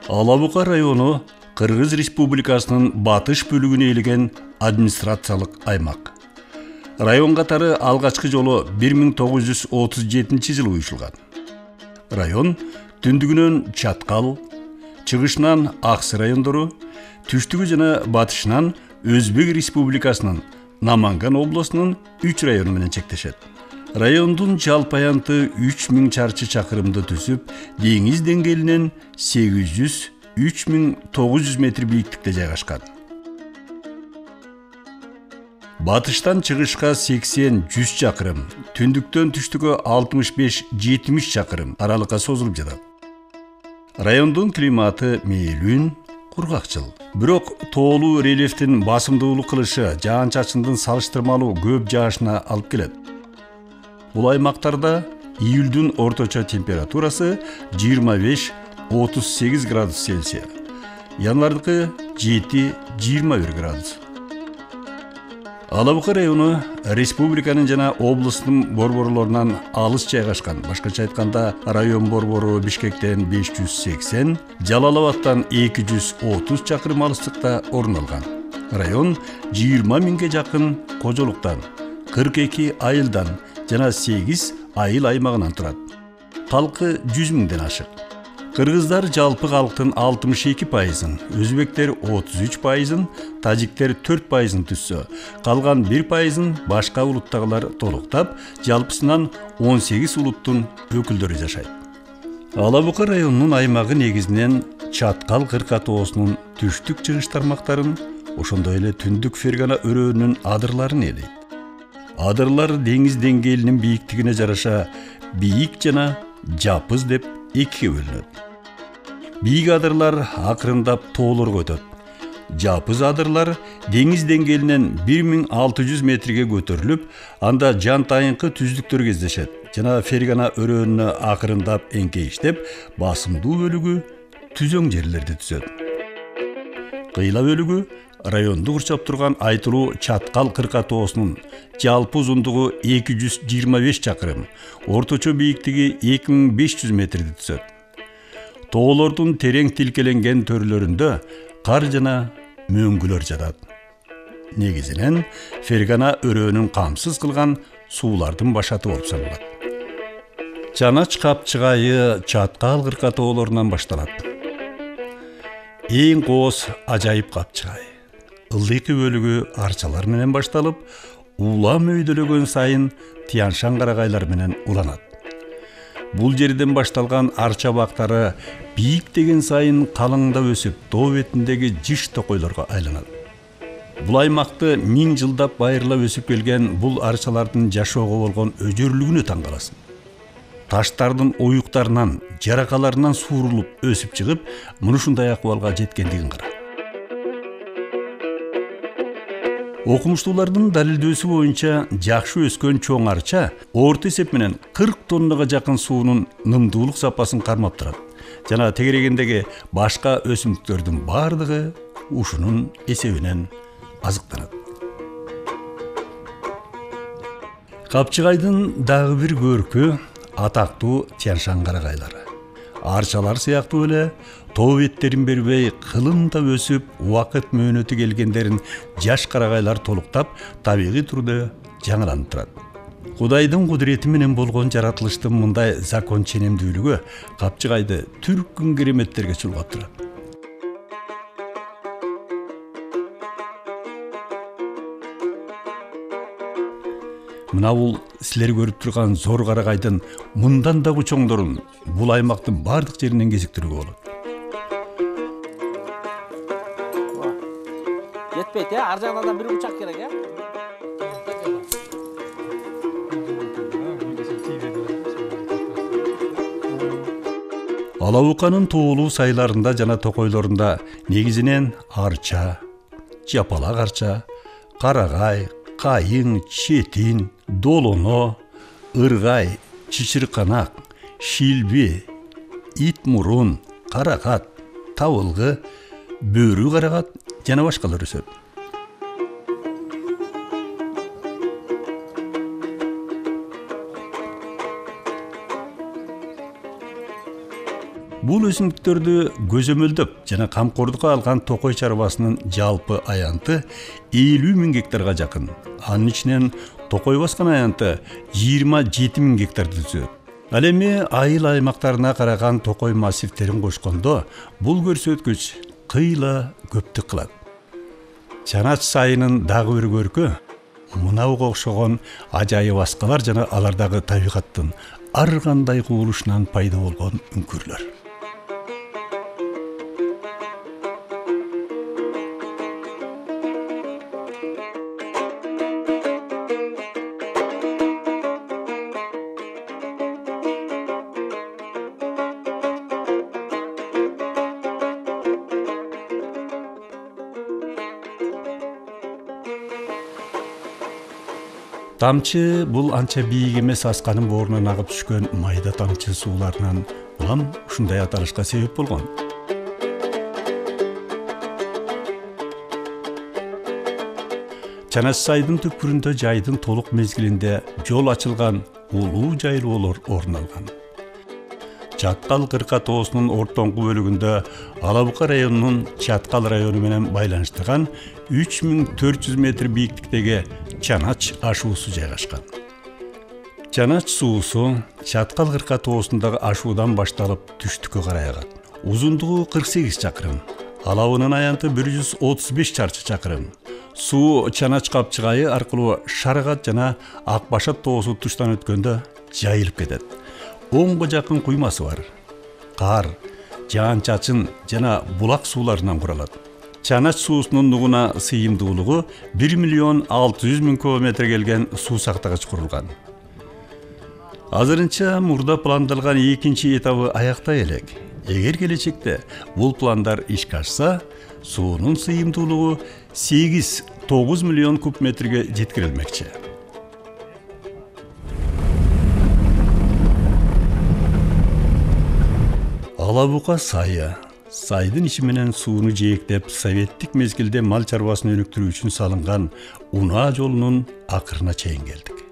Алабука району Кыргыз Республикасынын батыш бөлүгүнө ээлеген администрациялык аймак. Район катары алгачкы жолу 1937 жылы уюшулган. Район түндүгүнөн Чаткал, чыгышынан Аксы райондору, түштүгү жана батышынан Өзбек Республикасынын Наманган облусунун 3 району менен чектешет. Райондун жалпы аянты 3000 чарчы чакырымды түзүп, деңиз деңгээлинен 800-3900 метр бийиктикте жайгашкан. Батыштан чыгышка 80-100 чакырым, түндүктөн түштүккө 65-70 чакырым аралыкка созулуп жатат. Райондун климаты мээлүүн, кургакчыл. Бирок тоолуу рельефтин басымдуулук кылышы жаан-чачындын салыштырмалуу көп жаашына алып келет. Бул аймактарда июлдун орточо температурасы 25-38 градус Цельсия, январдыкы 7-21 градус. Алабука району республиканын жана облустун борборлорунан алыс жайгашкан. Башкача айтканда, район борбору Бишкектен 580, Жалалабадтан 230 чакырым алыстыкта орун алган. Район 20 миңге жакын кожолуктан, 42 айылдан жана 8 айыл аймагынан турат. Калкы 100 миңден ашык. Кыргыздар жалпы калктын 62%, өзбектер 33%, тажиктер 4% түссө, калган 1%-ын башка улуттагылар толуктап, жалпысынан 18 улуттун өкүлдөрү жашайт. Алабука районунун аймагы негизинен Чаткал кырка тоосунун түштүк чыгыш тармактарын, ошондой эле түндүк Фергана өрөөнүн адырларын ээлейт. Адырлар деңиз деңгээлинин бийиктигине жараша бийик жана жапыз деп экиге бөлүнөт. Бийик адырлар акырындап тоолорго өтөт. Жапыз адырлар деңиз деңгээлинен 1600 метрге көтөрүлүп, анда жантайынкы түздүктөр кездешет жана Фергана өрөөнүнө акырындап эңкейиштеп, басымдуу бөлүгү түзөң жерлерди түзөт. Кыйла бөлүгү районду курчап турган айтылуу Чаткал кырка тоосунун жалпы узундугу 225 чакырым, орточо бийиктиги 2500 метрди түзөт. Тоолордун терең тилкеленген төрлөрүндө кар жана мөңгүлөр жатат. Негизинен Фергана өрөөнүн камсыз кылган суулардын башаты болуп саналат. Чанач капчыгайы Чаткал кырка тоолорунан башталат. Эң кооз ажайып капчыгай. Ылдыйкы бөлүгү арчалар менен башталып, улам өйдөлөгөн сайын Тяншан карагайлар менен уланат. Бул жерден башталган арча бактары бийиктеген сайын калыңдап өсүп, тоо бетиндеги жыш токойлорго айланат. Бул аймакты 1000 жылдап байырлап өсүп келген бул арчалардын жашоого болгон өжөрлүгүнө таң каласың. Таштардын оюктарынан, жаракаларынан суурулуп өсүп чыгып, мынушундай акыбалга жеткендигин кара. Окумуштуулардын далилдөөсү боюнча жакшы өскөн чоң арча орто эсеп менен 40 тоннага жакын суунун нымдуулук сапасын кармап турат. Жана тегерегендеги башка өсүмдүктөрдүн бардыгы ушунун эсебинен азыктанат. Капчыгайдын дагы бир көркү атактуу Тяншан карагайлары. Арчалар сыяктуу эле тоо беттерин бербей кылымдап өсүп, убакыт мөөнөтү келгендерин жаш карагайлар толуктап, табигый түрдө жаңыланып турат. Кудайдын кудурети менен болгон жаратылыштын мындай закон ченемдүүлүгү капчыгайды түркүн кереметтерге чулгап турат. Мына бул силер көрүп турган зор карагайдын мындан дагы чоңдорун бул аймактын бардык жеринен кезиктирүүгө болот. Жетпейт, ар жагынан бир учак керек, Алабуканын тоолуу сайларында жана токойлорунда негизинен арча, жапалак арча, карагай, кайың, четин, долоно, ыргай, чычырканак, шилби, ит мурун, каракат, табылгы, бөрү карагат жана башкалар өсөт. Бул өсүмдүктөрдү көзөмөлдөп жана камкордукка алган токой чарбасынын жалпы аянты 50 000 гектарга жакын. Анын ичинен токой баскан аянты 27 000 гектарды түзөт. Ал эми айыл аймактарына караган токой массивтерин кошкондо бул көрсөткүч кыйла көптүк кылат. Чанач сайынын дагы бир көркү мынауга окшогон ажайып аскалар жана алардагы табигаттын ар кандай кубулушунан пайда болгон үңкүрлөр. Тамчы бул анча бийик эмес асканын боорунан агып түшкөн майда тамчы сууларынан улам ушундай аталышка себеп болгон. Чанач сайдын түкпүрүндө жайдын толук мезгилинде жол ачылган улуу жайлоолор орун алган. Чаткал кырка тоосунун ортоңку бөлүгүндө Алабука районунун Чаткал району менен байланыштырган 3400 метр бийиктиктеги Чанач ашуусу жайгашкан. Чанач суусу Чаткал кырка тоосундагы ашуудан башталып түштүккө карай агат. Узундугу 48 чакырым, алабынын аянты 135 чарчы чакырым. Суу Чанач капчыгайы аркылуу Шарагат жана Акбашат тоосу туштан өткөндө жайылып кетет. 10 жакын куймасы бар. Кар, жаан-чачын жана булак сууларынан куралат. Чанач суусунун нугуна сыйымдуулугу 1 600 000 кубометр келген суу сактагыч курулган. Азырынча мурда пландалган экинчи этабы аяктай элек. Эгер келечекте бул пландар ишке ашса, суунун сыйымдуулугу 8-9 миллион куб метрге жеткирилмекчи. Алабука сайы. Сайдын ичи менен сууну жээктеп, советтик мезгилде мал чарбасын өнүктүрүү үчүн салынган унаа жолунун акырына чейин келдик.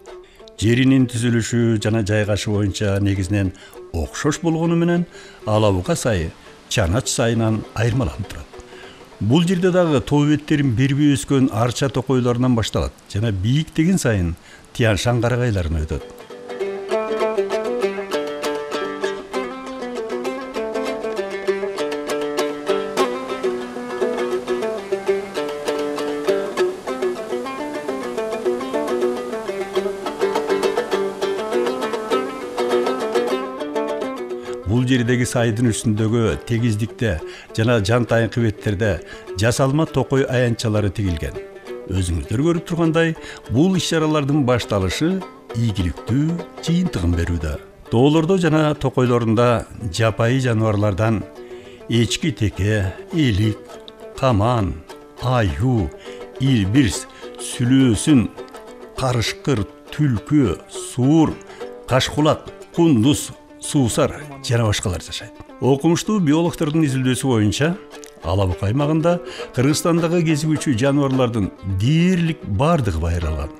Жеринин түзүлүшү жана жайгашы боюнча негизинен окшош болгону менен Алабука сайы Чанач сайынан айырмаланып турат. Бул жерде дагы тоо беттерин бербей өскөн арча токойлорунан башталат жана бийиктеген сайын Тянь-Шань карагайларына өтөт. Бул жердеги сайдын үстүндөгү тегиздикте жана жантайынкы беттерде жасалма токой аянтчалары тигилген. Өзүңүздөр көрүп тургандай, бул иш-чаралардын башталышы ийгиликтүү жыйынтыгын берүүдө. Тоолордо жана токойлорунда жапайы жаныбарлардан эчки теке, элик, каман, аю, илбирс, сүлөөсүн, карышкыр, түлкү, суур, кашкулак, кундуз, суусар жана башкалар жашайт. Окумуштуу биологдордун изилдөөсү боюнча Алабука аймагында Кыргызстандагы кезигүүчү жаныбарлардын дээрлик бардыгы байыралган.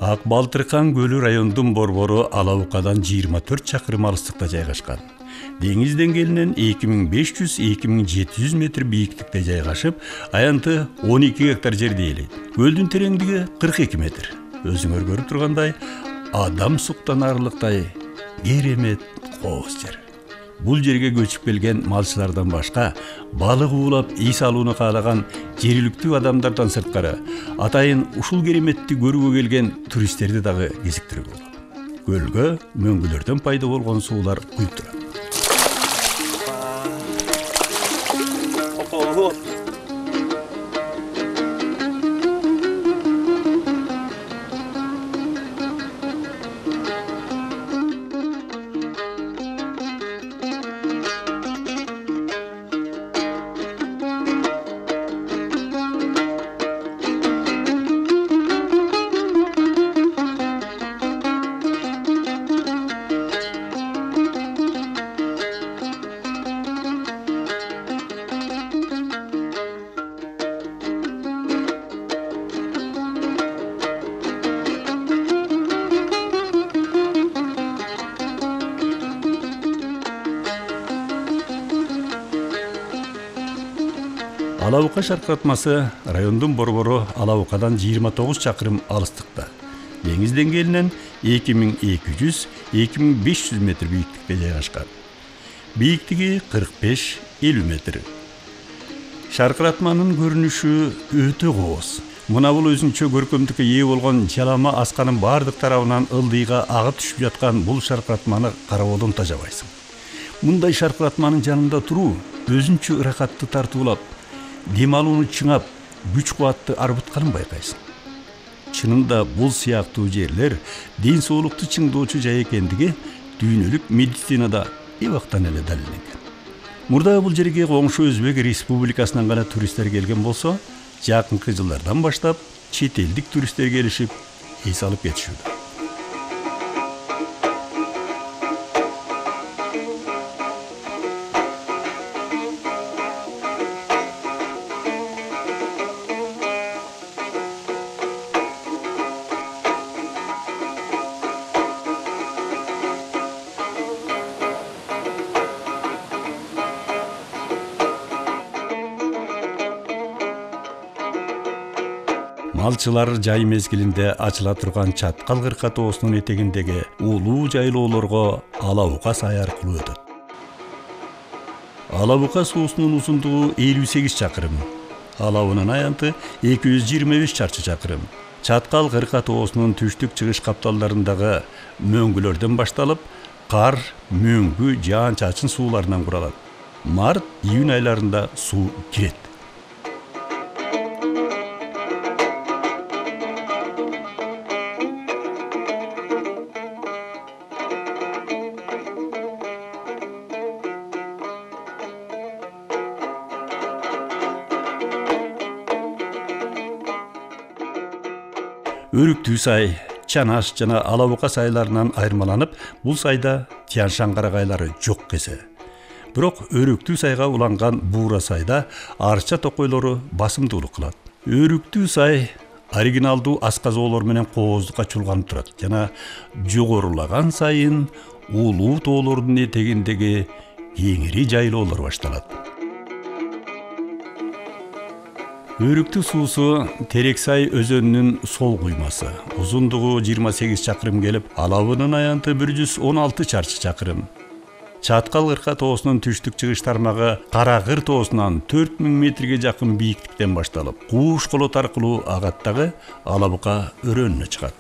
Ак Балтыркан көлү райондун борбору Алабукадан 24 чакырым алыстыкта жайгашкан. Деңиз деңгээлинен 2500-2700 метр бийиктикте жайгашып, аянты 12 гектар жерди ээлейт. Көлдүн тереңдиги 42 метр. Өзүңөр көрүп тургандай, адам суктан арылыктай керемет кооз жер. Бул жерге көчүп келген малчылардан башка балык уулап эс алууну каалаган жергиликтүү адамдардан сырткары атайын ушул кереметти көрүүгө келген туристтерди дагы кезиктирүү болгон. Көлгө мөңгүлөрдөн пайда болгон суулар куюп турат. Ала Бука шаркыратмасы райондун борбору Ала Букадан 29 чакырым алыстыкта. Деңиз деңгээлинен 2200-2500 метр бийиктикте жайгашкан. Бийиктиги 45-50 метр. Шаркыратманын көрүнүшү өтө кооз. Мына бул өзүнчө көркөмдүккө ээ болгон жалама асканын бардык тарабынан ылдыйга агып түшүп жаткан бул шаркыратманы карабодон тажабайсың. Мындай шаркыратманын жанында туруу өзүнчө ырахатты тартуулап, дем алууну чыңап, күч кубатты арбытканын байкайсың. Чынында бул сыяктуу жерлер ден соолукту чыңдоочу жай экендиги дүйнөлүк медицинада эбактан эле далилденген. Мурда бул жерге коңшу Өзбек Республикасынан гана туристтер келген болсо, жакынкы жылдардан баштап чет элдик туристтер келишип, эс алып кетишүүдө. Малчылар жай мезгилинде ачыла турган Чаткал кырка тоосунун этегиндеги улуу жайлоолорго Ала Бука сай аркылуу өтөт. Ала Бука суусунун узундугу 58 чакырым, алабынын аянты 225 чарчы чакырым. Чаткал кырка тоосунун түштүк чыгыш капталдарындагы мөңгүлөрдөн башталып, кар, мөңгү, жаан-чачын сууларынан куралат. Март-июнь айларында суу кирет. Өрүктүү сай, Чанаш жана Ала Бука сайларынан айырмаланып, бул сайда Тянь-Шань карагайлары жок кесе. Бирок Өрүктүү сайга уланган Буура сайда арча токойлору басымдуулук кылат. Өрүктүү сай оригиналдуу асказоолор менен кооздукка чулганып турат жана жогорулаган сайын улуу тоолордун этегиндеги кеңири жайлоолор башталат. Өрүктүү суусу Терексай өзөнүнүн сол куймасы. Узундугу 28 чакырым келип, алабынын аянты 116 чарчы чакырым. Чаткал кырка тоосунун түштүк чыгыш тармагы Каракыр тоосунан 4000 метрге жакын бийиктиктен башталып, Кууш колот аркылуу агаттагы Ала Бука өрөөнүнө чыгат.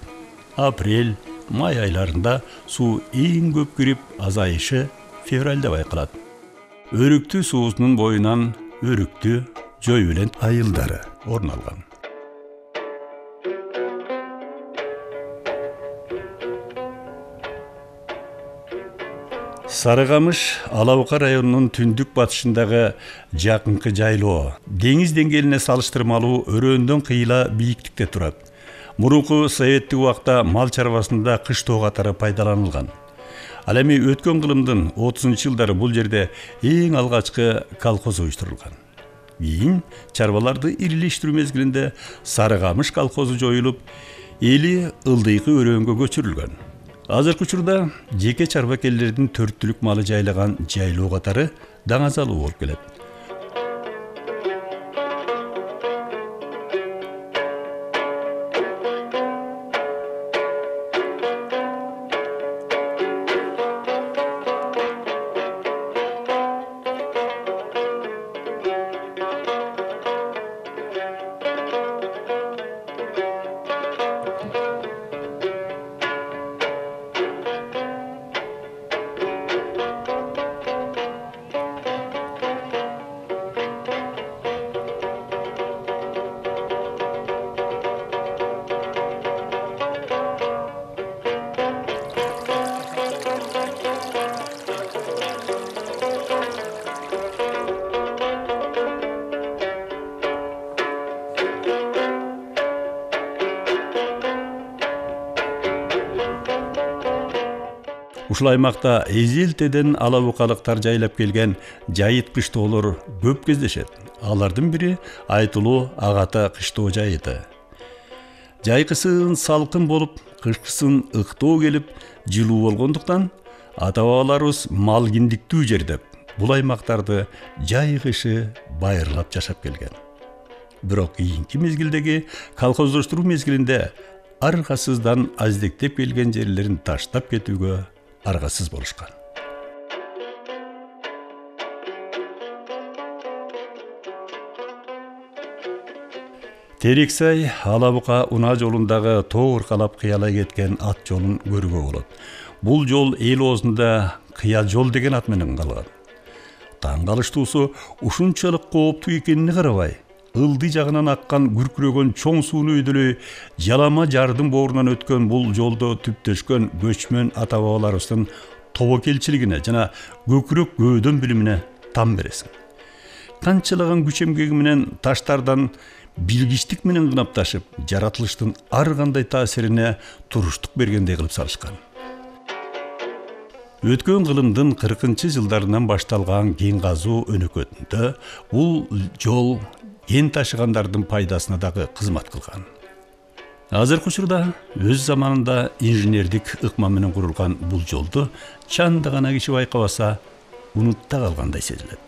Апрель, май айларында суу эң көп кирип, азайышы февралда байкалат. Өрүктүү суусунун боюнан өрүктүү Жойүлен айылдары орун алган. Сарыкамыш Ала Бука районунун түндүк батышындагы жакынкы жайлоо. Деңиз деңгээлине салыштырмалуу өрөөндөн кыйла бийиктикте турат. Мурунку советтик убакта мал чарбасында кыштоо катары пайдаланылган. Ал эми өткөн кылымдын 30-жылдары бул жерде эң алгачкы колхоз уюштурулган. Кийин чарбаларды ирилештирүү мезгилинде Сарыкамыш колхозу жоюлуп, эли ылдыйкы өрөөнгө көчүрүлгөн. Азыркы учурда жеке чарбакерлердин 4 түлүк малы жайлаган жайлоо катары даңазалуу болуп келет. Ушул аймакта эзелтеден Ала Букалыктар жайлап келген жайыт кыштоолор көп кездешет. Алардын бири айтылуу Агата кыштоо жайыты. Жайкысын салкын болуп, кышкысын ыктоо келип, жылуу болгондуктан ата-бабаларыбыз мал киндиктүү жер деп бул аймактарды жай кышы байырлап жашап келген. Бирок кийинки мезгилдеги колхоздоштуруу мезгилинде аргасыздан аздектеп келген жерлерин таштап кетүүгө аргасыз болушкан. Терексай Алабука Унаа жолундагы тоо ыркалап кыялай кеткен ат жолун көрүүгө болот. Бул жол эл оозунда кыя жол деген ат менен калган. Таң калыштуусу ушунчалык кооптуу экенине карабай, ылдый жагынан аккан күркүрөгөн чоң сууну өйдөлөй жалама жардын боорунан өткөн бул жолдо түптөшкөн көчмөн ата бабаларыбыздын тобокелчилигине жана көкүрөк көөдөн билимине там бересиң. Канчалаган күч эмгеги менен таштардан билгичтик менен кынап ташып, жаратылыштын ар кандай таасирине туруштук бергендей кылып салышкан. Өткөн кылымдын 40-жылдарынан башталган кен казуу өнөкөтүндө бул жол кен ташыгандардын пайдасына дагы кызмат кылган. Азыркы учурда өз заманында инженердик ыкма менен курулган бул жолду чанда гана киши байкабаса, унутта калгандай сезилет.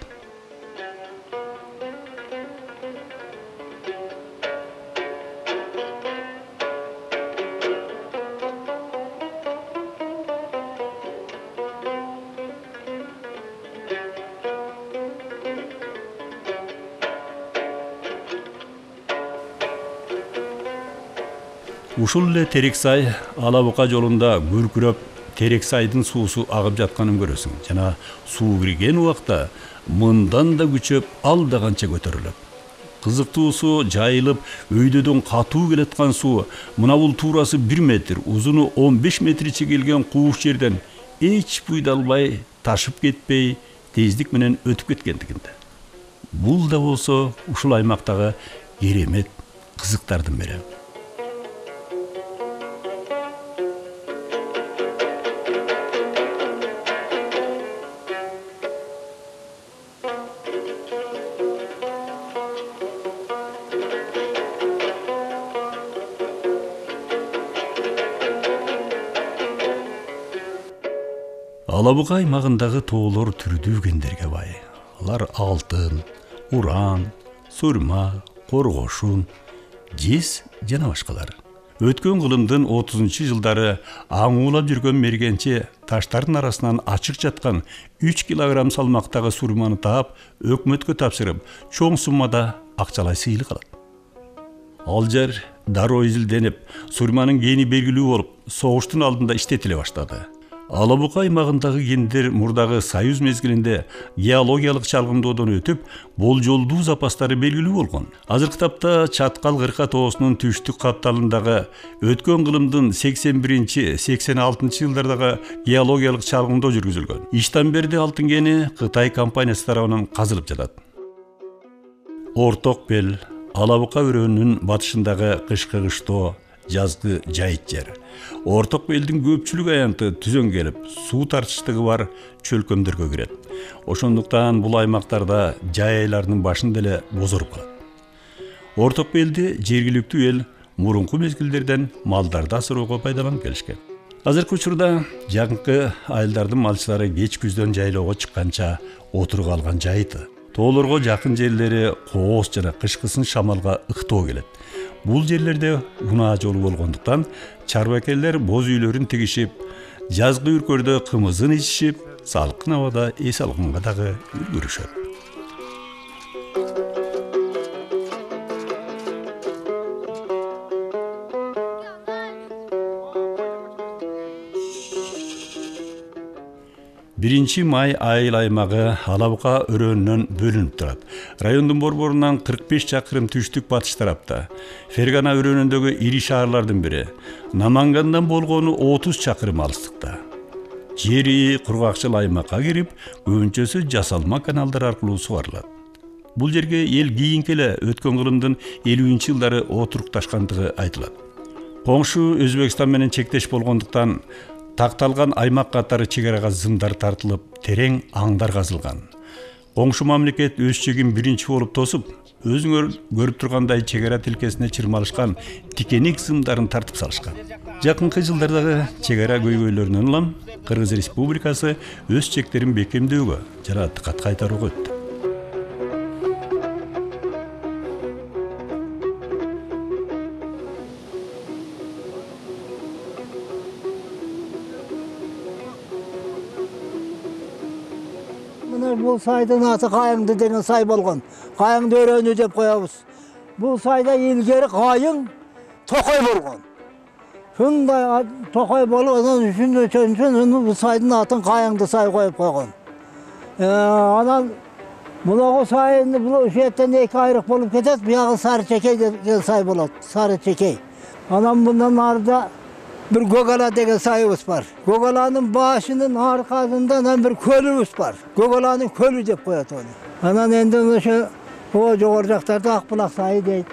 Ушул эле Терексай Алабука жолунда күркүрөп Терексайдын суусу агып жатканын көрөсүң. Жана суу кирген убакта мындан да күчөп алда канча көтөрүлөт. Кызыктуусу жайылып өйдөдөн катуу келаткан суу мына бул туурасы 1 метр, узуну 15 метрче келген кууш жерден эч буйдалбай, ташып кетпей, тездик менен өтүп кеткендигинде. Бул да болсо ушул аймактагы керемет кызыктардын бири. Алабука аймагындагы тоолор түрдүү кендерге бай. Алар алтын, уран, сурма, коргошун, жез жана башкалар. Өткөн кылымдын 30-жылдары аңуулап жүргөн мергенчи таштардын арасынан ачык жаткан 3 килограмм салмактагы сурманы таап, өкмөткө тапшырып, чоң суммада акчалай сыйлык алат. Ал жер дароо изилденип, сурманын кени белгилүү болуп, согуштун алдында иштетиле баштады. Алабука аймагындагы кендер мурдагы Союз мезгилинде геологиялык чалгындоодон өтүп, болжолдуу запастары белгилүү болгон. Азыркы тапта Чаткал кырка тоосунун түштүк капталындагы өткөн кылымдын 81-86 жылдардагы геологиялык чалгындоо жүргүзүлгөн. Иштан берди алтын кени Кытай компаниясы тарабынан казылып жатат. Орток бел Алабука өрөөнүнүн батышындагы кышкы кыштоо, жазгы жайыт жер. Орток белдин көпчүлүк аянты түзөн келип, суу тартыштыгы бар чөлкөмдөргө кирет. Ошондуктан бул аймактарда жай айларынын башында эле бозоруп калат. Орток белди жергиликтүү эл мурунку мезгилдерден малдарды асыроого пайдаланып келишкен. Азыркы учурда жакынкы айылдардын малчылары кеч күздөн жайлоого чыкканча отуруп алган жайыты. Тоолорго жакын жерлери кооз жана кышкысын шамалга ыктоо келет. Бул жерлерде унаа жолу болгондуктан чарбакелер боз үйлөрүн тигишип, жазгы үркөрдө кымызын ичишип, салкын абада эс алганга дагы үлгүрүшөт. Birinci may айыл аймагы Алабука өрөөнүнөн бөлүнүп турат. Райондун борборунан 45 чакырым түштүк батыш тарапта. Фергана өрөөнүндөгү ири шаарлардын бири. Намангандан болгону 30 чакырым алыстыкта. Жери кургакчыл аймакка кирип, көбүнчөсү жасалма каналдар аркылуу сугарылат. Бул жерге эл кийинки эле өткөн кылымдын 50-жылдары отурукташкандыгы айтылат. Коңшу Өзбекстан менен чектеш болгондуктан такталган аймак катары чек арага зымдар тартылып, терең аңдар казылган. Коңшу мамлекет өз чегин биринчи болуп тосуп, өзүңөр көрүп тургандай чек ара тилкесине чырмалышкан тикеник сымдарын тартып салышкан. Жакынкы жылдардагы чек ара көйгөйлөрүнөн улам Кыргыз Республикасы өз чектерин бекемдөөгө жана тыкат кайтарууга өттү. Бул сайдын аты Кайыңды деген сай болгон. Кайыңды өрөөнү деп коебуз. Бул сайда илгери Кайың Токой болгон. Шундай Токой болуп, анан үчүн бул сайдын атын Кайыңды сай коюп койгон. Анан мунагу сайын бул ушеттен эки айрык болуп кетет, бuyагы Сары Чекей деген сай болот. Сары Чекей. Анан мындан нарда bir Gogala деген сайыбыз бар. Gogala'nın başının arkasından bir kölümüz var. Gogala'nın kölü деп koyat onu. Anan endi şu o jogorjaktarda Akbulak sayı deyt.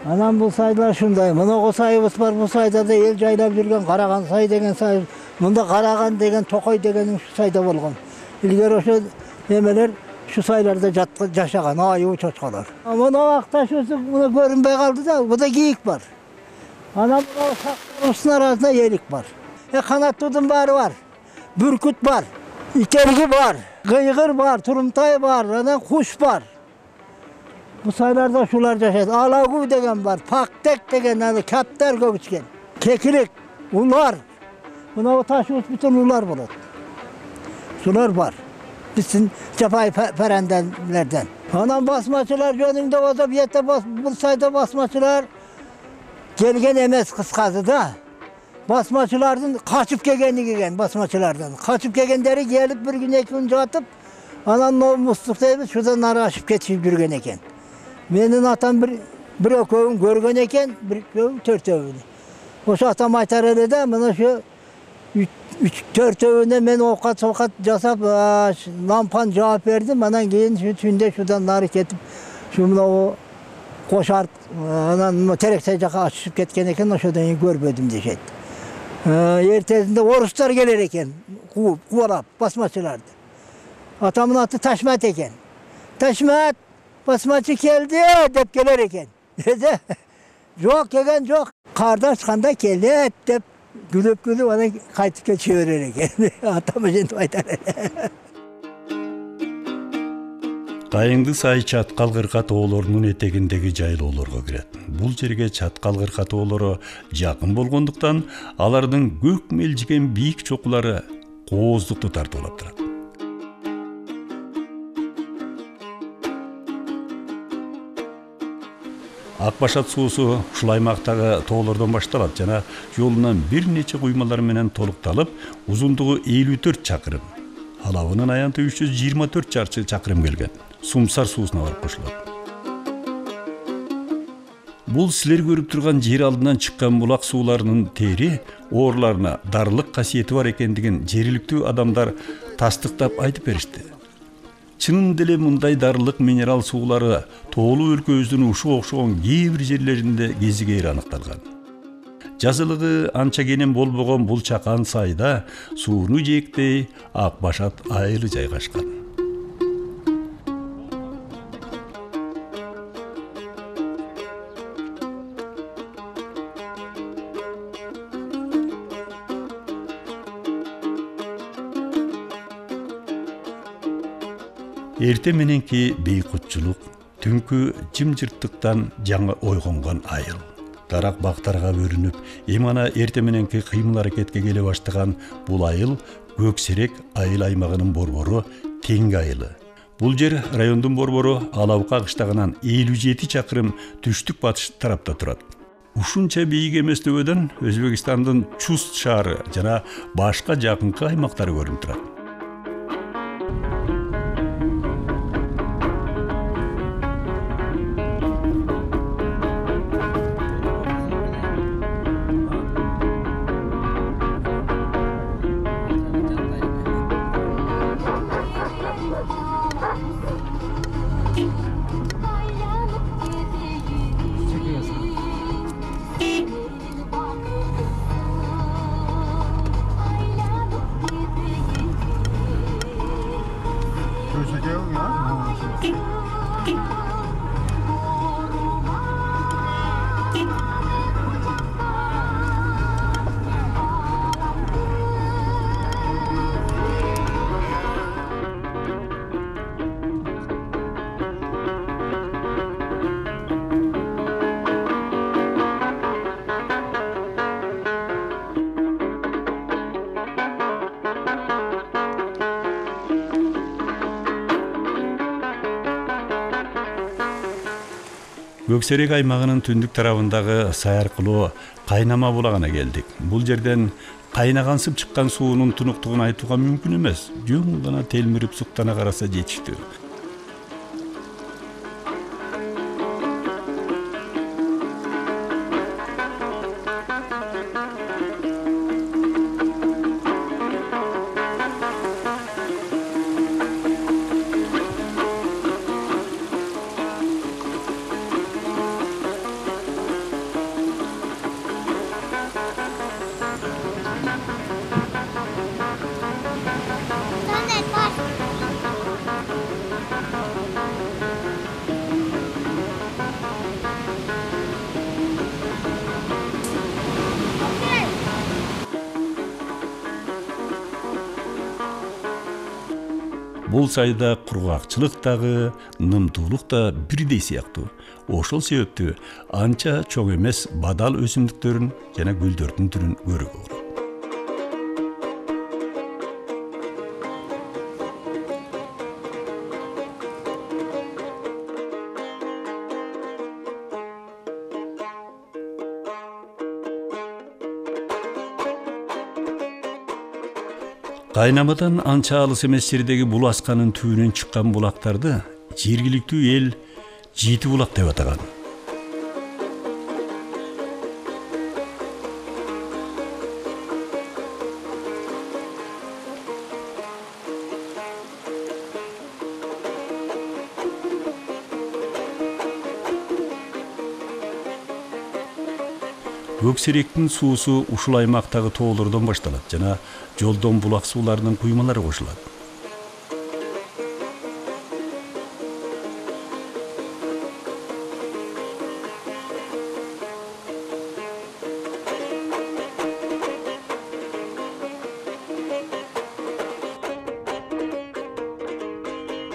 Anan bu saylar şunday. Mına o sayыбыз var. Bu sayda da el jaylap жүрген Караган say деген say. Munda Караган деген Tokoy degenin şu sayda bolgon. İlgari oşo emeler şu saylarda jaşagan ayı çoçkalar. Mına vaqta şusu buna görünbey kaldı da bu da geyik var. Anam Rus'un arasında yelik var. Kanat tutun var. Bürküt var. İkergi var. Gıygır var. Turumtay var. Anan kuş var. Bu saylarda şular yaşaydı. Alagu degen var. Paktek degen. Kaptar göçken. Kekilik. Ular. Buna o taşı bütün ular bulur. Şular var. Bizim cephay perendenlerden. Anam basmaçılar yönünde olsa bir yette bu sayda basmaçılar gelgen emes kıskazı da basmaçılardan kaçıp gelgen basmaçılardan. Kaçıp gelgenleri gelip bir gün iki gün jatıp anan o muslukta şuradan nara aşıp geçip yürgen eken. Menin atam bir ökövün görgen eken, bir ökövün törtövünü. Oşu atam aytar ele de bana şu törtövüne men okat jasap lampan cevap verdim. Anan keyin şu tünde şuradan nara ketip şuna o koşar, anan terekte jaka açıp ketken eken, oşodan görmedim deşet. Ertesinde oruslar gelir eken, kuvalap, basmaçılardı. Atamın atı Taşmat eken. Taşmat, basmaçı geldi, dep gelir eken. Dedi, yok eken yok. Kardeş kanda geldi, dep gülüp ona kaytıp geçiverir eken. Atamı şimdi aytar. Кайыңды сай чаткал кырка тоолорунун этегиндеги жайлоолорго кирет. Бул жерге чаткал кырка тоолору жакын болгондуктан алардын көк мелжиген бийик чокулары кооздукту тартуулап турат. Акбашат суусу ушул аймактагы тоолордон башталат жана жолунан бир нече куймалар менен толукталып, узундугу 54 чакырым, алабынын аянты 324 чарчы чакырым келген. Сумсар суусуна барып кошулат. Бул силер көрүп турган жер алдынан чыккан булак сууларынын тери оорларына дарылык касиети бар экендигин жергиликтүү адамдар тастыктап айтып беришти. Чынын деле мындай дарылык минерал суулары тоолуу өлкөбүздүн ушуга окшогон кээ бир жерлеринде кезигейр аныкталган. Жазылыгы анча кенен болбогон бул чакан сайда сууну жээктей Акбашат айылы жайгашкан. Эрте мененки бейкутчулук, түнкү жымжырттыктан жаңы ойгонгон айыл. Дарак бактарга бөлүнүп, эмана эрте мененки кыймыл аракетке келе баштаган бул айыл Көксерек айыл аймагынын борбору Теңги айылы. Бул жер райондун борбору Алабка кыштагынан 57 чакырым түштүк батыш тарапта турат. Ушунча бийик эмес төбөдөн Өзбекстандын Чуст шаары жана башка жакынкы аймактары көрүнүп турат. Көксерек аймагынын түндүк тарабындагы сай аркылуу Кайнама булагына келдик. Бул жерден кайнагансып чыккан суунун тунуктугун айтууга мүмкүн эмес. Жөн гана телмирип суктана караса жетиштүү. Бул сайда кургакчылык дагы, нымдуулук да бирдей сыяктуу. Ошол себептүү анча чоң эмес бадал өсүмдүктөрүн жана гүлдөрдүн түрүн көрүүгө болот. Кайнамадан анча алыс эмес жердеги бул асканын түбүнөн чыккан булактарды жергиликтүү эл Жети булак деп атаган. Көксеректин суусу ушул аймактагы тоолордон башталат жана жолдон булак сууларынын куймалары кошулат.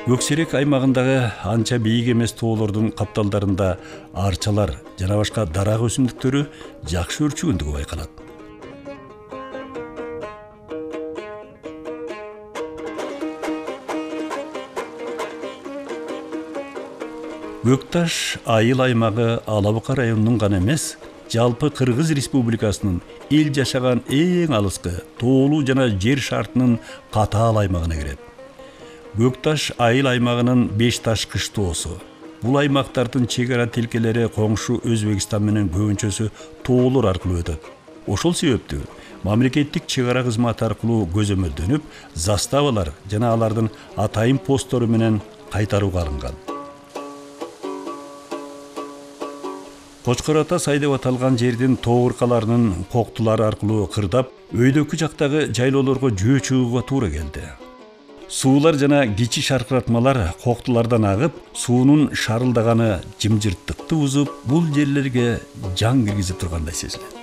Көксерек аймагындагы анча бийик эмес тоолордун капталдарында арчалар жана башка дарак өсүмдүктөрү жакшы өрчүгөндүгү байкалат. Көкташ айыл аймагы Ала Бука районунун гана эмес, жалпы Кыргыз Республикасынын эл жашаган эң алыскы тоолуу жана жер шартынын катаал аймагына кирет. Көкташ айыл аймагынын Бешташ кыштоосу. Бул аймактардын чегара тилкелери коңшу Өзбекстан менен көбүнчөсү тоолор аркылуу өтөт. Ошол себептүү мамлекеттик чегара кызматы аркылуу көзөмөлдөнүп, заставалар жана алардын атайын посттору менен кайтарууга алынган. Кочкор ата сай деп аталган жердин тоо ыркаларынын коктулары аркылуу кырдап, өйдөкү жактагы жайлоолорго жөө чыгууга туура келди. Суулар жана кичи шаркыратмалар коктулардан агып, суунун шарылдаганы жымжырттыкты бузуп, бул жерлерге жан киргизип тургандай сезилет.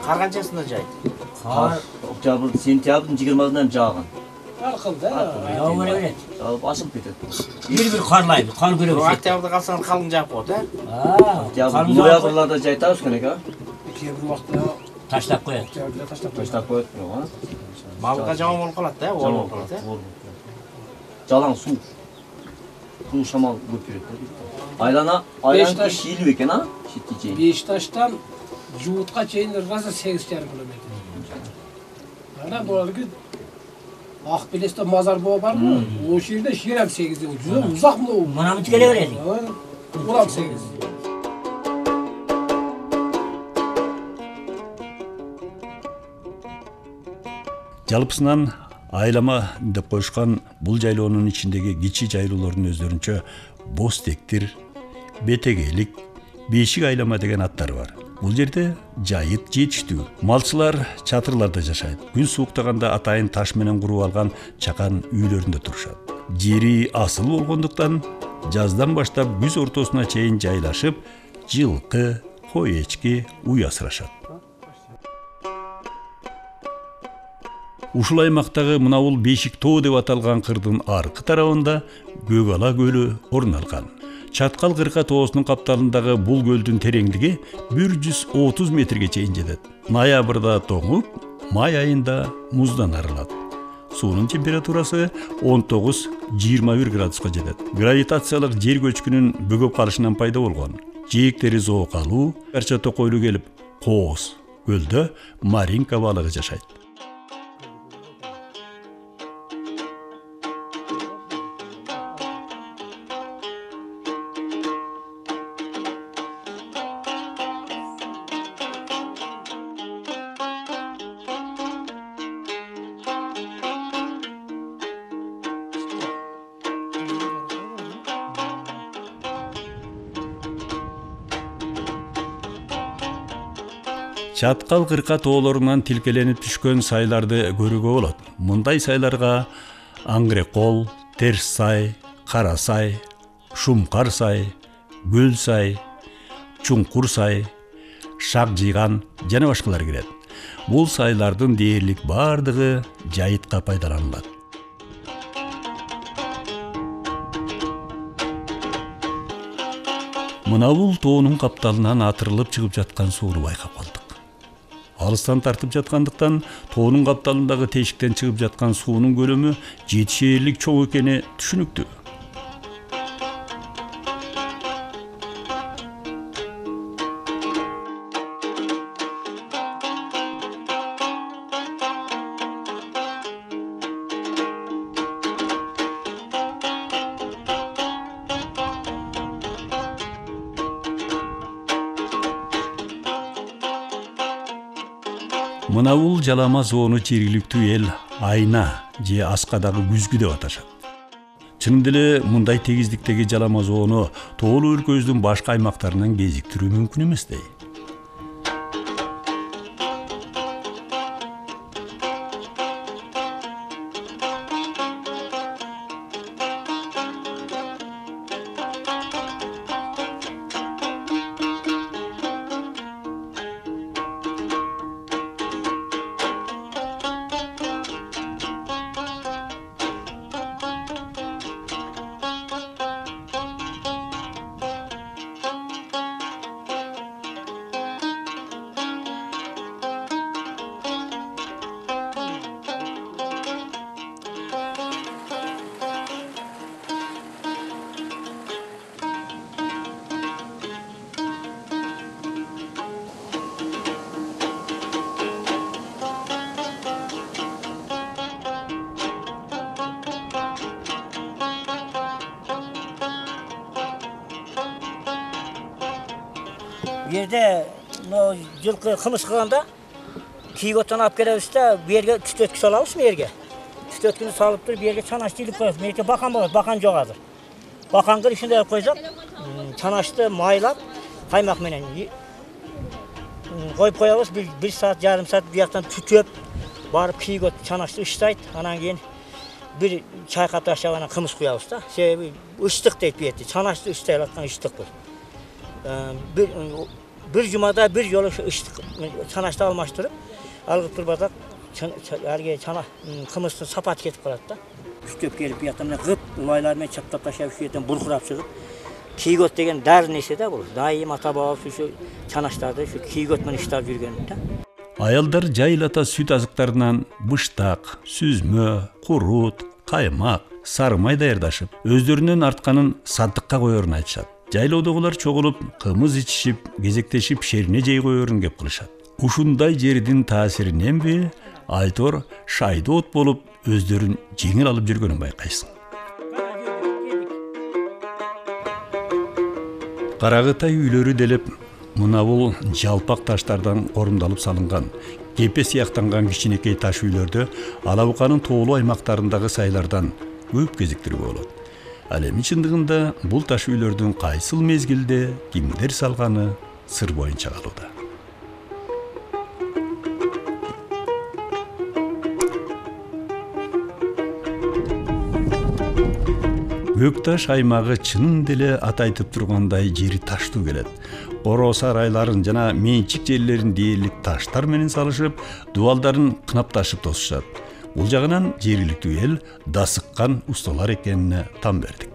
Kar kançasında jaydı? Kar oktyabr, sentyabrdın 20'sinden jağın. Arqıldı. Yağ verebilet. Jağıp asılıp ketedi. Bir karlaydı, kar görev. Oktyabrda kalsan kalın jağıp oldu. Oktyabr, noyabrlarda jaytabız kenek ha. Bir vaqtda taşlap koyat. Taşlap koyat yok ha. Malga jamon bolup kalat da, ol bolup kalat. Jalan su. Su şamal көп берет. Айлана шийлүү экен а? Шитти чейин. Бешташтан Жуутка чейин ыргасы 8,5 километр. Ана буларгы Акбелесте мазар бар мı? O жерде шерем 8 жүзө узак мына. Мана мыт келе берет. Улам 8. Жалпысынан айлама деп коюшкан бул жайлоонун ичиндеги кичи жайлоолордун өздөрүнчө Бостектир, Бетегелик, Бешик айлама деген аттары бар. Бул жерде жайыт жетиштүү. Малчылар чатырларда жашайт. Күн сууктаганда атайын таш менен куруп алган чакан үйлөрүндө турушат. Жери асыл болгондуктан жаздан баштап күз ортосуна чейин жайлашып, жылкы, кой эчки, уй асырашат. Ушул аймактагы Мынабул Бешик тоо деп аталган кырдын аркы тарабында Көк Ала көлү орун алган. Чаткал кырка тоосунун капталындагы бул көлдүн тереңдиги 130 метрге чейин жетет. Ноябрда тоңуп, май айында муздан арылат. Суунун температурасы 19-21 градуска жетет. Гравитациялык жер көчкүнүн бөгөп калышынан пайда болгон. Жээктери зоокалуу, арча токойлу келип, Кооз көлдө маринка балыгы жашайт. Чаткал кырка тоолорунан тилкеленип түшкөн сайларды көрүүгө болот. Мындай сайларга Аңгрекол, Терс сай, Кара сай, Шумкар сай, Көл сай, Чуңкур сай, Шак жыйган жана башкалар кирет. Бул сайлардын дээрлик бардыгы жайытка пайдаланылат. Мынабул тоонун капталынан атырылып чыгып жаткан сууну байкап калдык. Алыстан тартып жаткандыктан тоонун капталындагы тешиктен чыгып жаткан суунун көлөмү жетишээрлик чоң экени түшүнүктүү. Мынабул жалама зоону жергиликтүү эл айна же аскадагы күзгү деп аташат. Чынында эле мындай тегиздиктеги жалама зоону тоолуу өлкөбүздүн башка аймактарынан кезиктирүү мүмкүн эместей. Yerде жылкы кымыз кылганда кийгөттөн алып келебиз да, бу жерге түтөткү салабыз, бу жерге. Түтөткүнү салып туруп, бу жерге чанашты илип коебуз. Мерке бакан болот, бакан жок азыр. Баканды ичинде алып койсок, чанашты майлап, каймак менен коюп коебуз. 1 саат, жарым саат бияктан түтөп, барып кийгөт чанашты ычтайт. Анан кийин бир чай каташап анан кымыз куябыз да. Себеби ычтык дейт бу жерде. Чанашты ычтай алаткан ычтык бул. Bir jumada bir yolu çanaşta almaştırıp alıp turbada çana kımızın sapat ketip kalat da. Üstöp gelip yatamına gıp ulaylarına çaptap taşıyıp şu yerden burkurap çıkıp kiygöt degen dar nesi de bu. Daim ata babam şu çanaşlarda şu kiygötmen iştab жүргөнүндө. Ayalдар жайылата süt azıklarından bıştak, süzmö, kurut, kaymak, sarımay daярдашып, өздөрүнүн артканын садыкка коерун айтышат. Жайлоодогулар чогулуп, кымыз ичишип, кезектешип шерине жей коерун кеп кылышат. Ушундай жердин таасириненби, айтор шайдоот болуп, өздөрүн жеңил алып жүргөнүн байкайсың. Карагытай үйлөрү делеп, мынабул жалпак таштардан орумдалып салынган, кепе сыяктанган кичинекей таш үйлөрдө Алабуканын тоолуу аймактарындагы сайлардан көп кезиктирүүгө болот. Ал эми чындыгында бул таш үйлөрдүн кайсыл мезгилде кимдер салганы сыр боюнча калууда. Көкташ аймагы чынын деле аты айтып тургандай жери таштуу келет. Коро сарайларын жана менчик жерлерин дээрлик таштар менен салышып, дубалдарын кынапташып тосушат. Бул жагынан жергиликтүү эл дасыккан усталар экенине там бердик.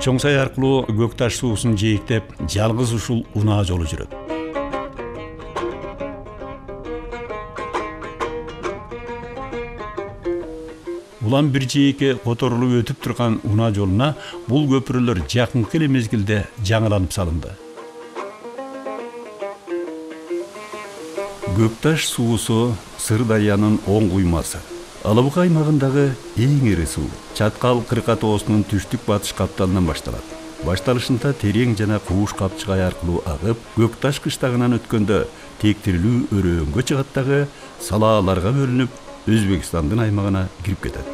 Чоң сай аркылуу Көкташ суусун жээктеп, жалгыз ушул унаа жолу жүрөт. Улам бир жээкке которулуп өтүп турган унаа жолуна бул көпүрөлөр жакынкы эле мезгилде жаңыланып салынды. Көкташ суусу Сырдарыянын оң куймасы. Алабука аймагындагы эң ири суу. Чаткал Кырка тоосунун түштүк-батыш капталынан башталат. Башталышында терең жана кууш капчыгай аркылуу агып, Көкташ кыштагынан өткөндө тектирилүү өрөөнгө чыгат дагы салааларга бөлүнүп, Өзбекстандын аймагына кирип кетет.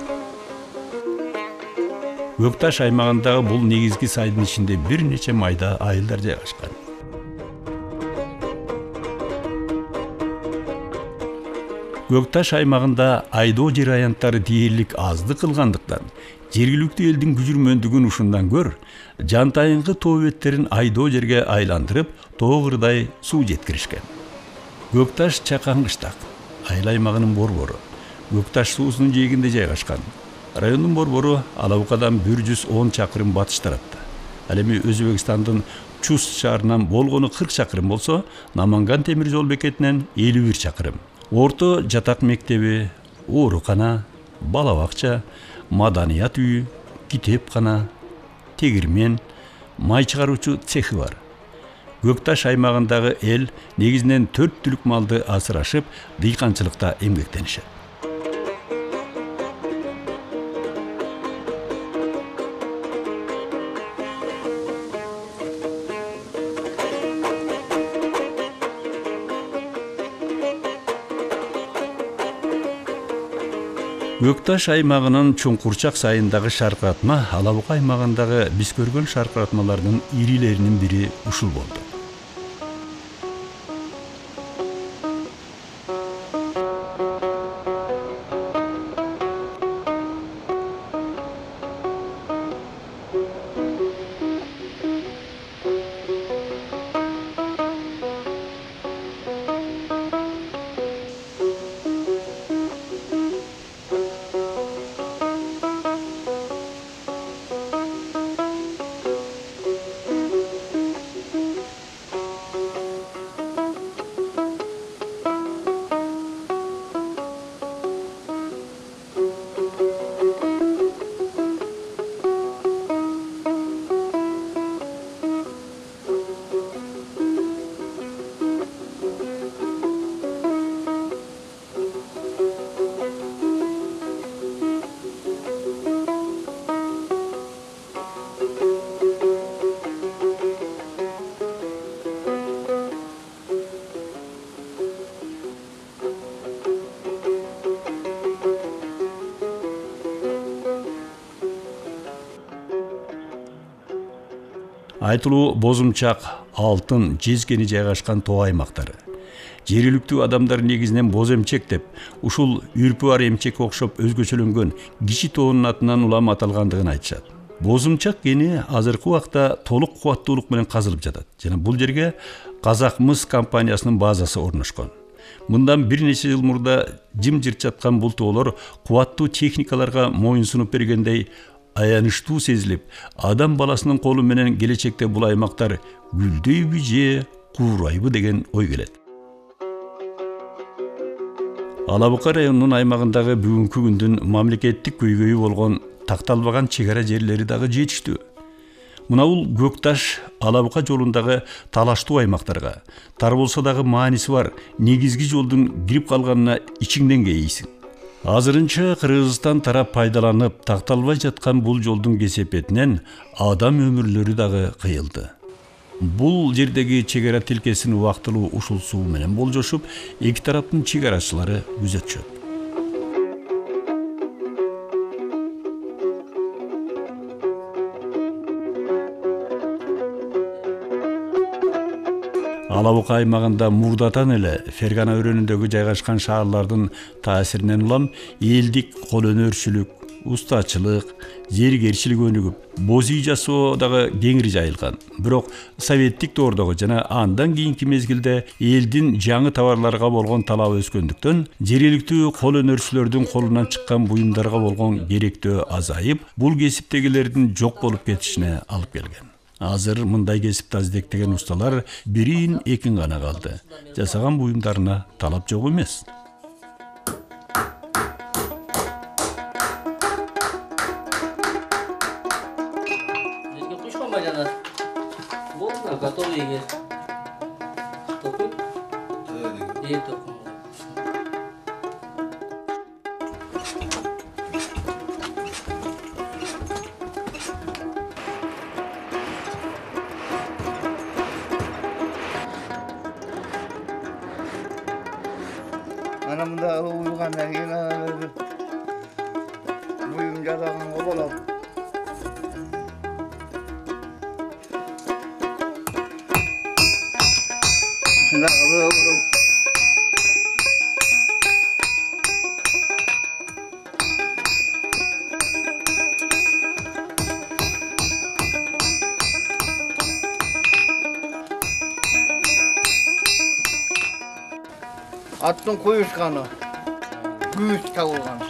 Көкташ аймагындагы бул негизги сайдын ичинде бир нече майда айылдар жайгашкан. Көкташ аймагында айдоо жер аянттары дээрлик азды кылгандыктан, жергиликтүү элдин күжүрмөндүгүн ушундан көр, жантайыңкы тоо беттерин айдоо жерге айландырып, тоо кырдай суу жеткиришкен. Көкташ чакан кыштак, айыл аймагынын борбору. Көкташ суусунун жээгинде жайгашкан. Райондун борбору Алабукадан 110 чакырым батыш тарапта. Ал эми Өзбекстандын Чус шаарынан болгону 40 чакырым болсо, Наманган темир жол бекетинен 51 чакырым. Орто жатак мектеби, оорукана, бала бакча, маданият үйү, китепкана, тегирмен, май чыгаруучу цехи бар. Көкташ аймагындагы эл негизинен 4 түлүк малды асырашып, дыйканчылыкта эмгектенишет. Көкташ аймагынын Чуңкурчак сайындагы шаркыратма Алабука аймагындагы биз көргөн шаркыратмалардын ирилеринин бири ушул болду. Айтылуу Бозумчак, Алтын, Жезкени жайгашкан тоо аймактары. Жергиликтүү адамдар негизинен боз эмчек деп, ушул үрпү бар эмчекке окшоп өзгөчөлөнгөн кичи тоонун атынан улам аталгандыгын айтышат. Бозумчак кени азыркы убакта толук кубаттуулук менен казылып жатат. Жана бул жерге Казак мыс компаниясынын базасы орношкон. Мындан бир нече жыл мурда жым-жырт жаткан бул тоолор кубаттуу техникаларга моюнсунуп бергендей аянычтуу сезилип, адам баласынын колу менен келечекте бул аймактар гүлдөйбү же куурайбы деген ой келет. Алабука районунун аймагындагы бүгүнкү күндүн мамлекеттик көйгөйү болгон такталбаган чек ара жерлери дагы жетиштүү. Мына бул Көкташ Алабука жолундагы талаштуу аймактарга, тар болсо дагы мааниси бар негизги жолдун кирип калганына ичиңден кейийсиң. Азырынча Кыргызстан тарап пайдаланып такталбай жаткан бул жолдун кесепетинен адам өмүрлөрү дагы кыйылды. Бул жердеги чек ара тилкесин убактылуу ушул суу менен болжошуп, эки тараптын чек арачылары күзөтүшөт. Алабука аймагында мурдатан эле Фергана өрөөнүндөгү жайгашкан шаарлардын таасиринен улам элдик кол өнөрчүлүк, ustaчылык, зергерчилик өнүгүп, боз үй жасоо дагы кеңири жайылган. Бирок советтик доордогу жана андан кийинки мезгилде элдин жаңы товарларга болгон талабы өскөндүктөн, жергиликтүү кол өнөрчүлөрдүн колунан чыккан буюмдарга болгон керектөө азайып, бул кесиптегилердин жок болуп кетишине алып келген. Азыр мындай кесипти аздектеген усталар бирин экин гана калды. Жасаган буюмдарына талап жок эмес. Готовы егер. Топы? Топы. Ana bunda uyugandan keyin buyum jasagan bolot. Аттың құйышқаны, күйіс тауылған.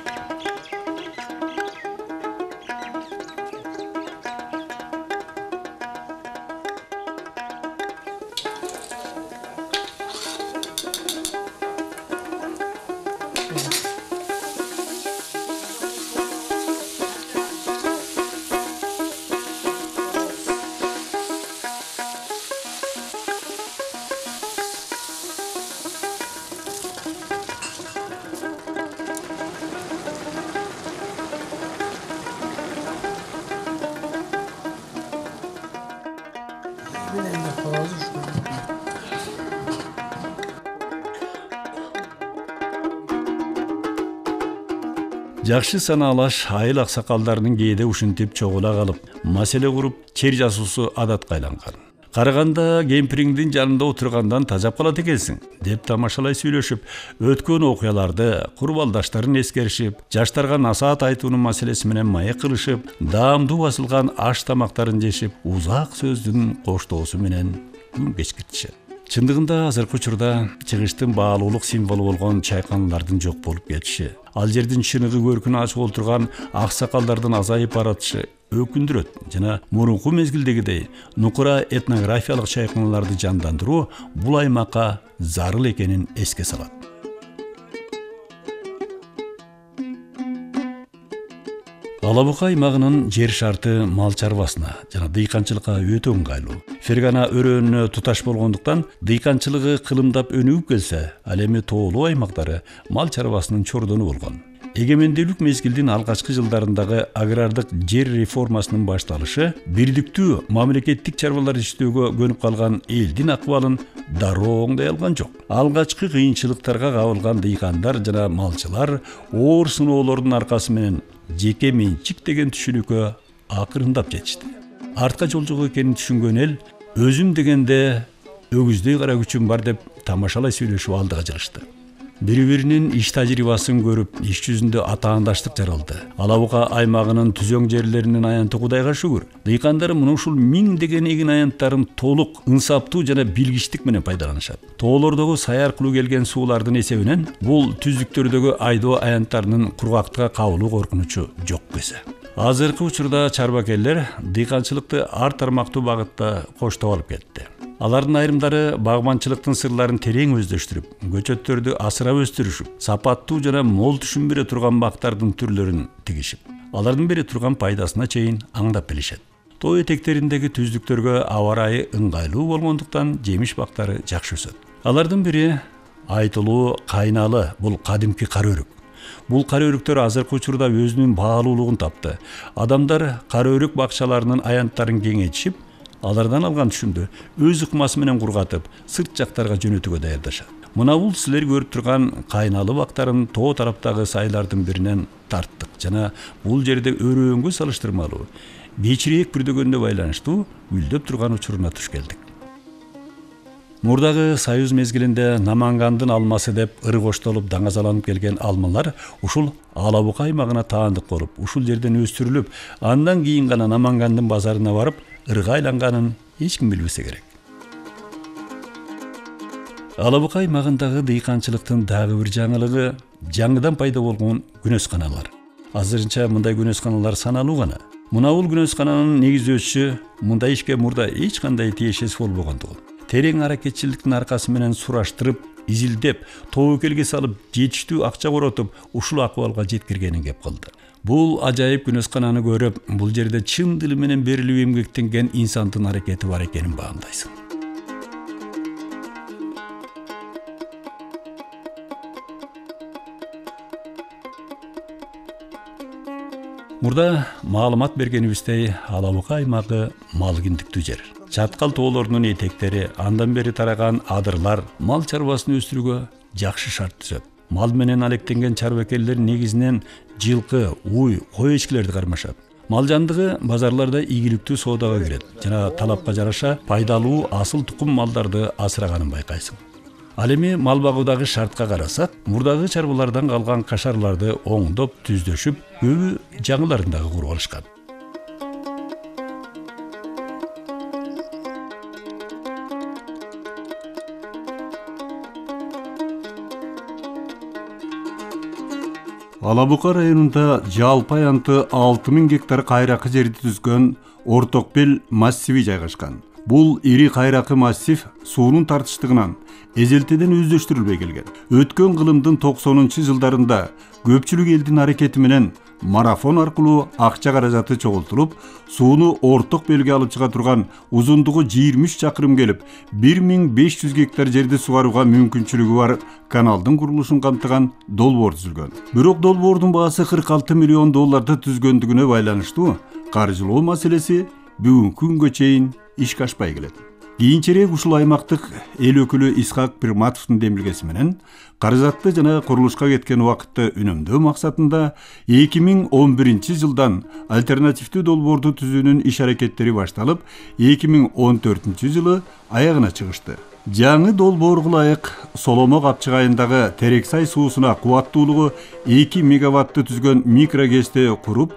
Жакшы санаалаш айыл аксакалдарынын кээде ушинтип чогула калып, маселе куруп, чер жасуусу адатка айланган. Караганда кемпириңдин жанында отургандан тажап калат экенсиң деп тамашалай сүйлөшүп, өткөн окуяларды, курбалдаштарын эскеришип, жаштарга насаат айтуунун маселеси менен маек кылышып, даамдуу басылган аш тамактарын жешип, узак сөздүн коштоосу менен күн кечиртишет. Чындыгында азыркы учурда чыгыштын баалуулук символу болгон чайканалардын жок болуп кетиши, ал жердин чыныгы көркүн ачып отурган аксакалдардын азайып баратышы өкүндүрөт жана мурунку мезгилдегидей нукура этнографиялык чайканаларды жандандыруу бул аймакка зарыл экенин эске салат. Ала Бука аймагынын жер шарты мал чарбасына жана дыйканчылыкка өтө ыңгайлуу. Фергана өрөөнүнө туташ болгондуктан дыйканчылыгы кылымдап өнүгүп келсе, ал эми тоолуу аймактары мал чарбасынын чордону болгон. Эгемендүүлүк мезгилдин алгачкы жылдарындагы агрардык жер реформасынын башталышы бирдиктүү мамлекеттик чарбалар иштөөгө көнүп калган элдин акыбалын дароо оңдой алган жок. Алгачкы кыйынчылыктарга кабылган дыйкандар жана малчылар оор сыноолордун аркасы менен жеке менчик деген түшүнүккө акырындап жетишти. Артка жолжого экенин түшүнгөн эл өзүм дегенде өгүздөй кара күчүм бар деп тамашалай сүйлөшүп алдыга жылышты. Бири-биринин иш тажрыйбасын көрүп, иш жүзүндө атаандаштык жаралды. Ала Бука аймагынын түзөң жерлеринин аянты Кудайга шүгүр. Дыйкандар мына ушул миңдеген эгин аянттарын толук, ынсаптуу жана билгичтик менен пайдаланышат. Тоолордогу сай аркылуу келген суулардын эсебинен бул түздүктөрдөгү айдоо аянттарынын кургактыкка кабылуу коркунучу жок кесе. Азыркы учурда чарбакерлер дыйканчылыкты ар тармактуу багытта коштоп алып кетти. Алардын айрымдары багбанчылыктын сырларын терең өздөштүрүп, көчөттөрдү асырап өстүрүшүп, сапаттуу жана мол түшүм бере турган бактардын түрлөрүн тигишип, алардын бере турган пайдасына чейин аңдап билишет. Тоо этектериндеги түздүктөргө аба ырайы ыңгайлуу болгондуктан жемиш бактары жакшы өсөт. Алардын бири айтылуу кайналы, бул кадимки кара өрүк. Бул кара өрүктөр азыркы учурда өзүнүн баалуулугун тапты. Адамдар кара өрүк бакчаларынын аянттарын кеңейтишип, алардан алган түшүмдү өз ыкмасы менен кургатып, сырт жактарга жөнөтүүгө даярдашат. Мына бул силер көрүп турган кайналы бактарын тоо тараптагы сайлардын биринен тарттык жана бул жерде өрөөнгө салыштырмалуу кечирээк бүрдөгөнгө байланыштуу гүлдөп турган учуруна туш келдик. Мурдагы Союз мезгилинде Намангандын алмасы деп ыры коштолуп даңазаланып келген алмалар ушул Алабука аймагына таандык болуп, ушул жерден өстүрүлүп, андан кийин гана Намангандын базарына барып ырга айланганын эч ким билбесе керек. Алабука аймагындагы дыйканчылыктын дагы бир жаңылыгы жаңыдан пайда болгон күнөсканалар. Азырынча мындай күнөсканалар саналуу гана. Мына бул күнөскананын негиздөөчүсү мындай ишке мурда эч кандай тиешеси болбогондугу. Терең аракетчиликтин аркасы менен сураштырып, изилдеп, тобокелге салып, жетиштүү акча коротуп, ушул акыбалга жеткиргенин кеп кылды. Бул ажайып күнөскананы көрүп, бул жерде чын дили менен берилип эмгектенген инсандын аракети бар экенин баамдайсың. Мурда маалымат бергенибиздей Алабука аймагы малгиндиктүү жер. Чаткал тоолорунун этектери, андан бери тараган адырлар мал чарбасын өстүрүүгө жакшы шарт түзөт. Мал менен алектенген чарбакерлер негизинен жылкы, уй, кой эчкилерди кармашат. Мал жандыгы базарларда ийгиликтүү соодага кирет жана талапка жараша пайдалуу асыл тукум малдарды асыраганын байкайсың. Ал эми мал багуудагы шартка карасак, мурдагы чарбалардан калган кашарларды оңдоп, түздөшүп, көбү жаңыларын дагы куруп алышкан. Алабука районунда жалпы аянты 6000 гектар кайракы жерди түзгөн Ортокбел массиви жайгашкан. Бул ири кайракы массив суунун тартыштыгынан эзелтеден өздөштүрүлбөй келген. Өткөн кылымдын 90-жылдарында көпчүлүк элдин аракети менен марафон аркылуу акча каражаты чогултулуп, сууну Ортокбелге алып чыга турган узундугу 23 чакырым келип, 1500 гектар жерди сугарууга мүмкүнчүлүгү бар каналдын курулушун камтыган долбоор түзүлгөн. Бирок долбоордун баасы $46 миллион түзгөндүгүнө байланыштуу каржылоо маселеси бүгүнкү күнгө чейин ишке ашпай келет. Кийинчерээк ушул аймактык эл өкүлү Исхак Пирматовдун демилгеси менен каражатты жана курулушка кеткен убакытты үнөмдөө максатында 2011 жылдан альтернативдүү долбоорду түзүүнүн иш аракеттери башталып, 2014 жылы аягына чыгышты. Жаңы долбоорго ылайык Соломо Капчык айындагы Терексай суусуна кубаттуулугу 2 мегаватты түзгөн микрогесте куруп,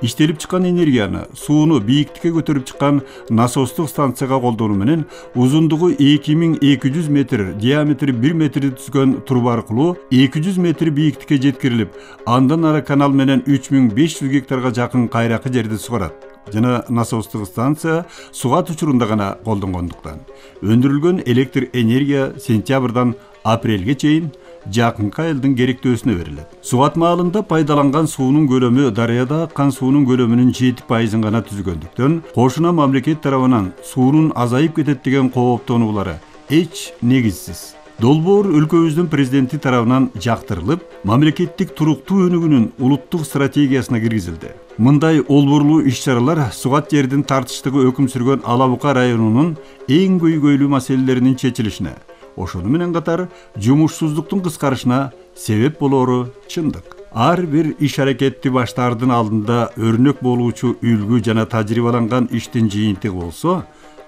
иштелип чыккан энергияны сууну бийиктикке көтөрүп чыккан насостук станцияга колдонуу менен узундугу 2200 метр, диаметри 1 метрди түзгөн труба аркылуу 200 метр бийиктикке жеткирилип, андан ары канал менен 3500 гектарга жакын кайракы жерди сугарат. Жана насостук станция сугат учурунда гана колдонгондуктан өндүрүлгөн электр энергия сентябрдан апрелге чейин жакынкы айылдын керектөөсүнө берилет. Сугат маалында пайдаланган суунун көлөмү дарыяда аккан суунун көлөмүнүн 7% гана түзгөндүктөн, кошуна мамлекет тарабынан суунун азайып кетет деген кооптонуулары эч негизсиз. Долбоор өлкөбүздүн президенти тарабынан жактырылып, мамлекеттик туруктуу өнүгүүнүн улуттук стратегиясына киргизилди. Мындай олборлуу иш-чаралар сугат жердин тартыштыгы өкүм сүргөн Алабука районунун эң көйгөйлүү маселелеринин чечилишине, ошону менен катар жумушсуздуктун кыскарышына себеп болоору чындык. Ар бир иш аракетти баштаардын алдында өрнөк болуучу үлгү жана тажрыйбаланган иштин жыйынтыгы болсо,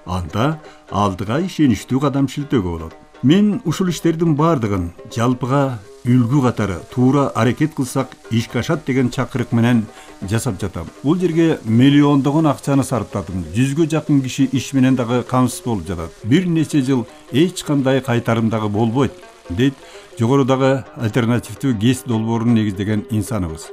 анда алдыга ишеничтүү кадам шилтөөгө болот. Мен ушул иштердин бардыгын жалпыга үлгү катары туура аракет кылсак ишке ашат деген чакырык менен жасап жатам. Бул жерге миллиондогон акчаны сарптадым. 100гө жакын киши иш менен дагы камсыз болуп жатат. Бир нече жыл эч кандай кайтарым дагы болбойт, дейт жогорудагы альтернативдүү ГЭС долбоорун негиздеген инсаныбыз.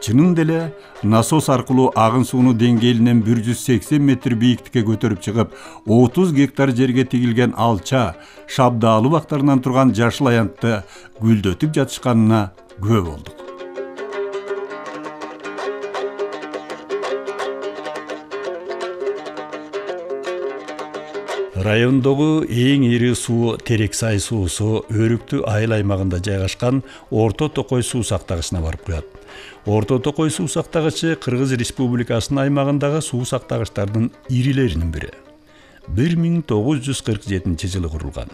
Чынында эле насос аркылуу агын сууну деңгээлинен 180 метр бийиктикке көтөрүп чыгып, 30 гектар жерге тигилген алча, шабдаалуу бактарынан турган жашыл аянтты гүлдөтүп жатышканына күбө болдук. Райондогу эң ири суу Терексай суусу Өрүктүү айыл аймагында жайгашкан Орто Токой суу сактагычына барып куят. Орто Токой суу сактагычы Кыргыз Республикасынын аймагындагы суу сактагычтардын ирилеринин бири. 1947 жылы курулган.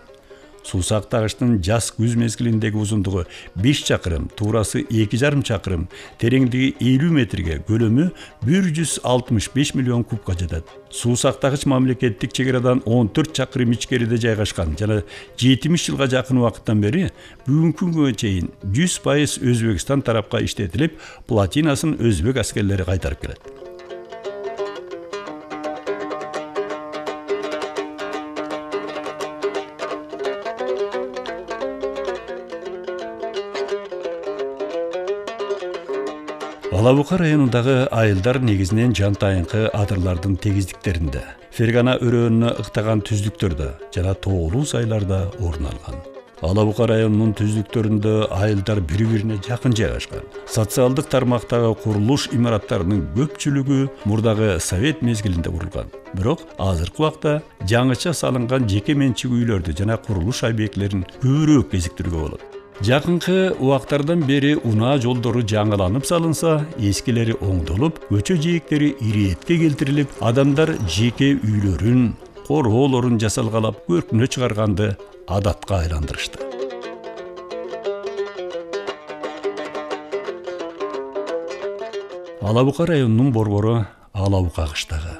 Суусактагычтын жаз күз мезгилиндеги узундугу 5 чакырым, туурасы 2,5 чакырым, тереңдиги 50 метрге, көлөмү 165 миллион кубка жатат. Суусактагыч мамлекеттик чегерадан 14 чакырым ичкериде жайгашкан жана 70 жылга жакын убакыттан бери бүгүнкү күнгө чейин 100% Өзбекстан тарапка иштетилип, платинасын өзбек аскерлери кайтарып келет. Алабука районундагы айылдар негизинен жантайыңкы адырлардын тегиздиктеринде, Фергана өрөөнүнө ыктаган түздүктөрдө жана тоолуу сайларда орун алган. Алабука районунун түздүктөрүндө айылдар бири-бирине жакын жайгашкан. Социалдык тармактагы курулуш имараттарынын көпчүлүгү мурдагы совет мезгилинде курулган. Бирок азыркы убакта жаңыча салынган жеке менчик үйлөрдү жана курулуш объектилерин көбүрөөк кезиктирүүгө болот. Жакынкы убактардан бери унаа жолдору жаңыланып салынса, эскилери оңдолуп, көчө жээктери иретке келтирилип, адамдар жеке үйлөрүн, короолорун жасалгалап көркүнө чыгарганды адатка айландырышты. Алабука районунун борбору Алабука кыштагы.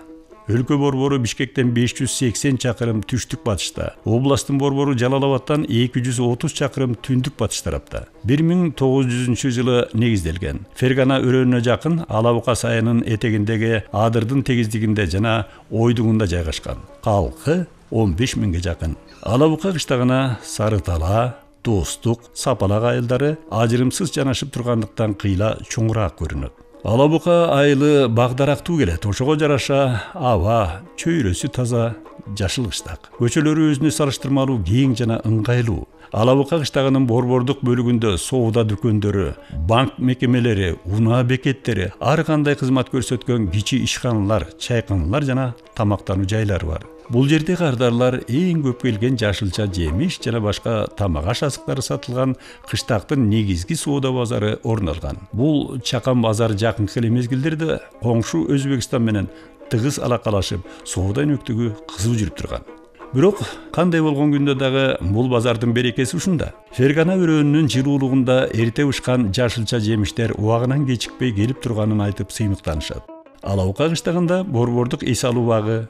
Өлкө борбору Бишкектен 580 чакырым түштүк батышта, областтын борбору Жалалабадтан 230 чакырым түндүк батыш тарапта. 1900-жылы негизделген. Фергана өрөөнүнө жакын Алабука сайынын этегиндеги адырдын тегиздигинде жана ойдугунда жайгашкан. Калкы 15 миңге жакын. Алабука кыштагына Сарытала, Достук, Сапалак айылдары ажырымсыз жанашып тургандыктан кыйла чоңураак көрүнөт. Алабука айылы багдарактуу келет. Ошого жараша аба, чөйрөсү таза, жашыл кыштак. Көчөлөрү өзүнө салыштырмалуу кең жана ыңгайлуу. Алабука кыштагынын борбордук бөлүгүндө соода дүкөндөрү, банк мекемелери, унаа бекеттери, ар кандай кызмат көрсөткөн кичи ишканалар, чайканалар жана тамактануу жайлары бар. Бул жерде кардарлар эң көп келген жашылча жемиш жана башка тамак аш азыктары сатылган кыштактын негизги соода базары орун алган. Бул чакан базар жакынкы эле мезгилдерде коңшу Өзбекстан менен тыгыз алакалашып, соода өнөктүгү кызуу жүрүп турган. Бирок кандай болгон күндө дагы бул базардын берекеси ушунда. Фергана өрөөнүнүн жылуулугунда эрте ушкан жашылча жемиштер убагынан кечикпей келип турганын айтып сыймыктанышат. Алабука кыштагында борбордук эс алуу багы,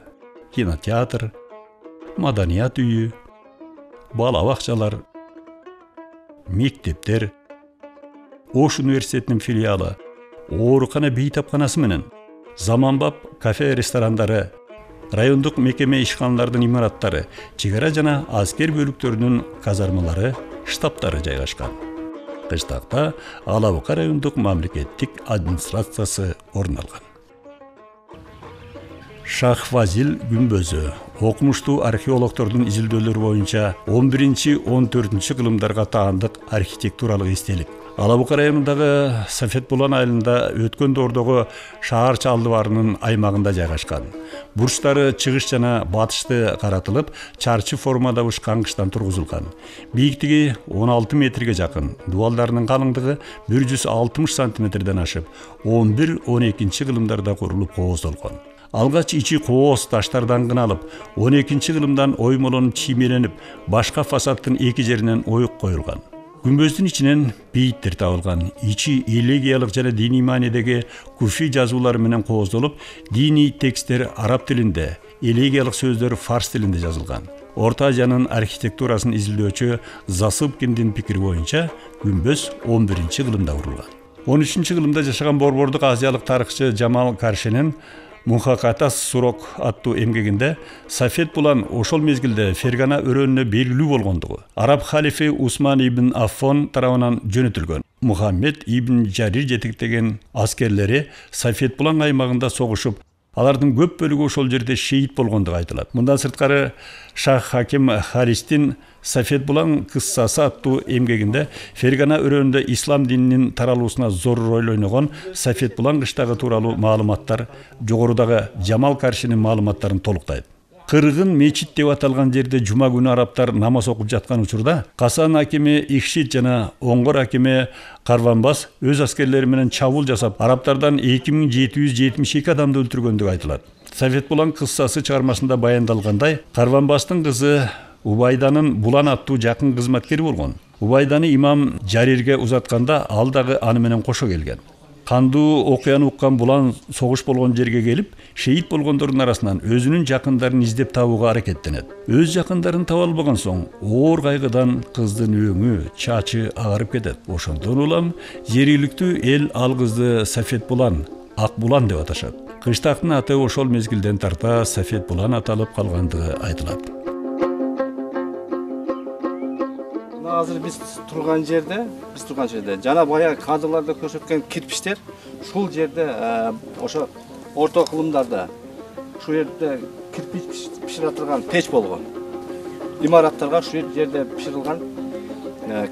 кинотеатр, маданият үйү, бала бакчалар, мектептер, Ош университетинин филиалы, оорукана бейтапканасы менен заманбап кафе-ресторандары, райондук мекеме ишканалардын имараттары, чегара жана аскер бөлүктөрүнүн казармалары, штабтары жайгашкан. Кыштакта Алабука райондук мамлекеттик администрациясы орун алган. Шах Фазил күмбөзү окумуштуу археологдордун изилдөөлөрү боюнча 11-14 кылымдарга таандык архитектуралык эстелик. Алабука районундагы Сафет Булан айылында өткөн доордогу шаар чалдыбарынын аймагында жайгашкан. Бурчтары чыгыш жана батышты каратылып, чарчы формада ушкан кыштан тургузулган. Бийиктиги 16 метрге жакын, дубалдарынын калыңдыгы 160 сантиметрден ашып, 11-12 кылымдарда курулуп кооздолгон. Алгач ичи кооз таштардан кыналып, 12 кылымдан оймолонуп чиймеленип, башка фасадтын эки жеринен оюк коюлган. Күмбөздүн ичинен бейиттер табылган. Ичи элегиялык жана диний маанидеги куфи жазуулары менен кооздолуп, диний тексттер араб тилинде, элегиялык сөздөр фарс тилинде жазылган. Орто Азиянын архитектурасын изилдөөчү Засыпкиндин пикири боюнча күмбөз 11 кылымда курулган. 13 кылымда жашаган борбордук азиялык тарыхчы Жамал Каршинин Мухакатас Сурок аттуу эмгегинде Сафет Булан ошол мезгилде Фергана өрөөнүнө белгилүү болгондугу, араб халифи Усман ибн Аффон тарабынан жөнөтүлгөн. Мухаммед ибн Жарир жетектеген аскерлери Сафет Булан аймагында согушуп, алардын көп бөлүгү ошол жерде шейит болгондугу айтылат. Мындан сырткары Шах Хаким Харистин Сафет Булан кыссасы аттуу эмгегинде Фергана өрөөнүндө ислам дининин таралуусуна зор роль ойногон Сафет Булан кыштагы тууралуу маалыматтар жогорудагы Жамал Каршинин маалыматтарын толуктайт. Кыргын мечит деп аталган жерде жума күнү арабтар намаз окуп жаткан учурда Касан акими Ихшит жана Оңгор акими Карванбас өз аскерлери менен чабуул жасап, арабтардан 2772 адамды өлтүргөндүгү айтылат. Сафет Булан кыссасы чыгармасында баяндалгандай, Карванбастын кызы Убайданын Булан аттуу жакын кызматкери болгон. Убайданы имам Жарирге узатканда ал дагы аны менен кошо келген. Кандуу окуяны уккан Булан согуш болгон жерге келип, шейит болгондордун арасынан өзүнүн жакындарын издеп табууга аракеттенет. Өз жакындарын таба албаган соң, оор кайгыдан кыздын өңү, чачы агарып кетет. Ошондон улам жергиликтүү эл ал кызды Сафет Булан, Ак Булан деп аташат. Кыштактын аты ошол мезгилден тарта Сафет Булан аталып калгандыгы айтылат. Азыр биз турган жерде жана баягы кадрларда көрсөткөн кирпичтер ушул жерде ошо орто кылымдарда ушул жерде кирпич пишире турган печ болгон. Имараттарга ушул жерде пиширилган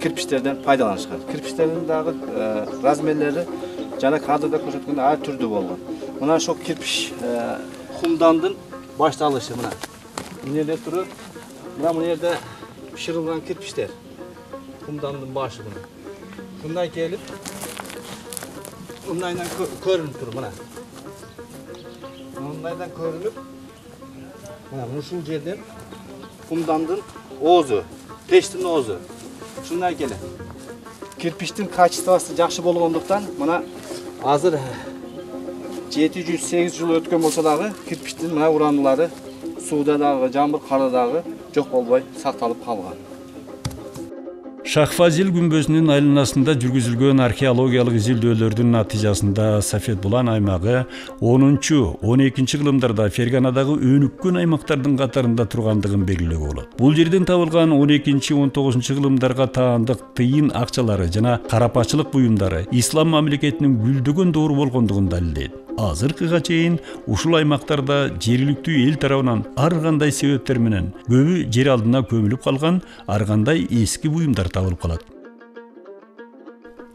кирпичтерден пайдаланышкан. Кирпичтердин дагы размерлери жана кадрда көрсөткөндөй ар түрдүү болгон. Мына ошол кирпич хумдандын башталышы мына. Мына жерде туруп, мына жерде пиширилган кирпичтер. Kumdanın başı bunu. Bundan gelip bundan görünüp durur buna. Bundan görünüp buna şu yerden kumdanın oğuzu, peştin oğuzu. Şundan gelin. Kirpiçtin kachествосы жақсы болгондуктан мына азыр 700-800 жыл өткөн болсо дагы кирпичтин мына уранулары сууда дагы, жамбыр карда дагы жок болбой сакталып калган. Шахфазил күмбөзүнүн айланасында жүргүзүлгөн археологиялык изилдөөлөрдүн натыйжасында Сафет Булан аймагы 10-12 кылымдарда Ферганадагы өнүккөн аймактардын катарында тургандыгын белгилөөгө болот. Бул жерден табылган 12-19 кылымдарга таандык тыйын акчалары жана карапачылык буюмдары ислам мамлекетинин гүлдөгөн доору болгондугун далилдейт. Азыркыга чейин ушул аймактарда жергиликтүү эл тарабынан ар кандай себептер менен көбү жер алдына көмүлүп калган ар кандай эски буюмдар табылып калат.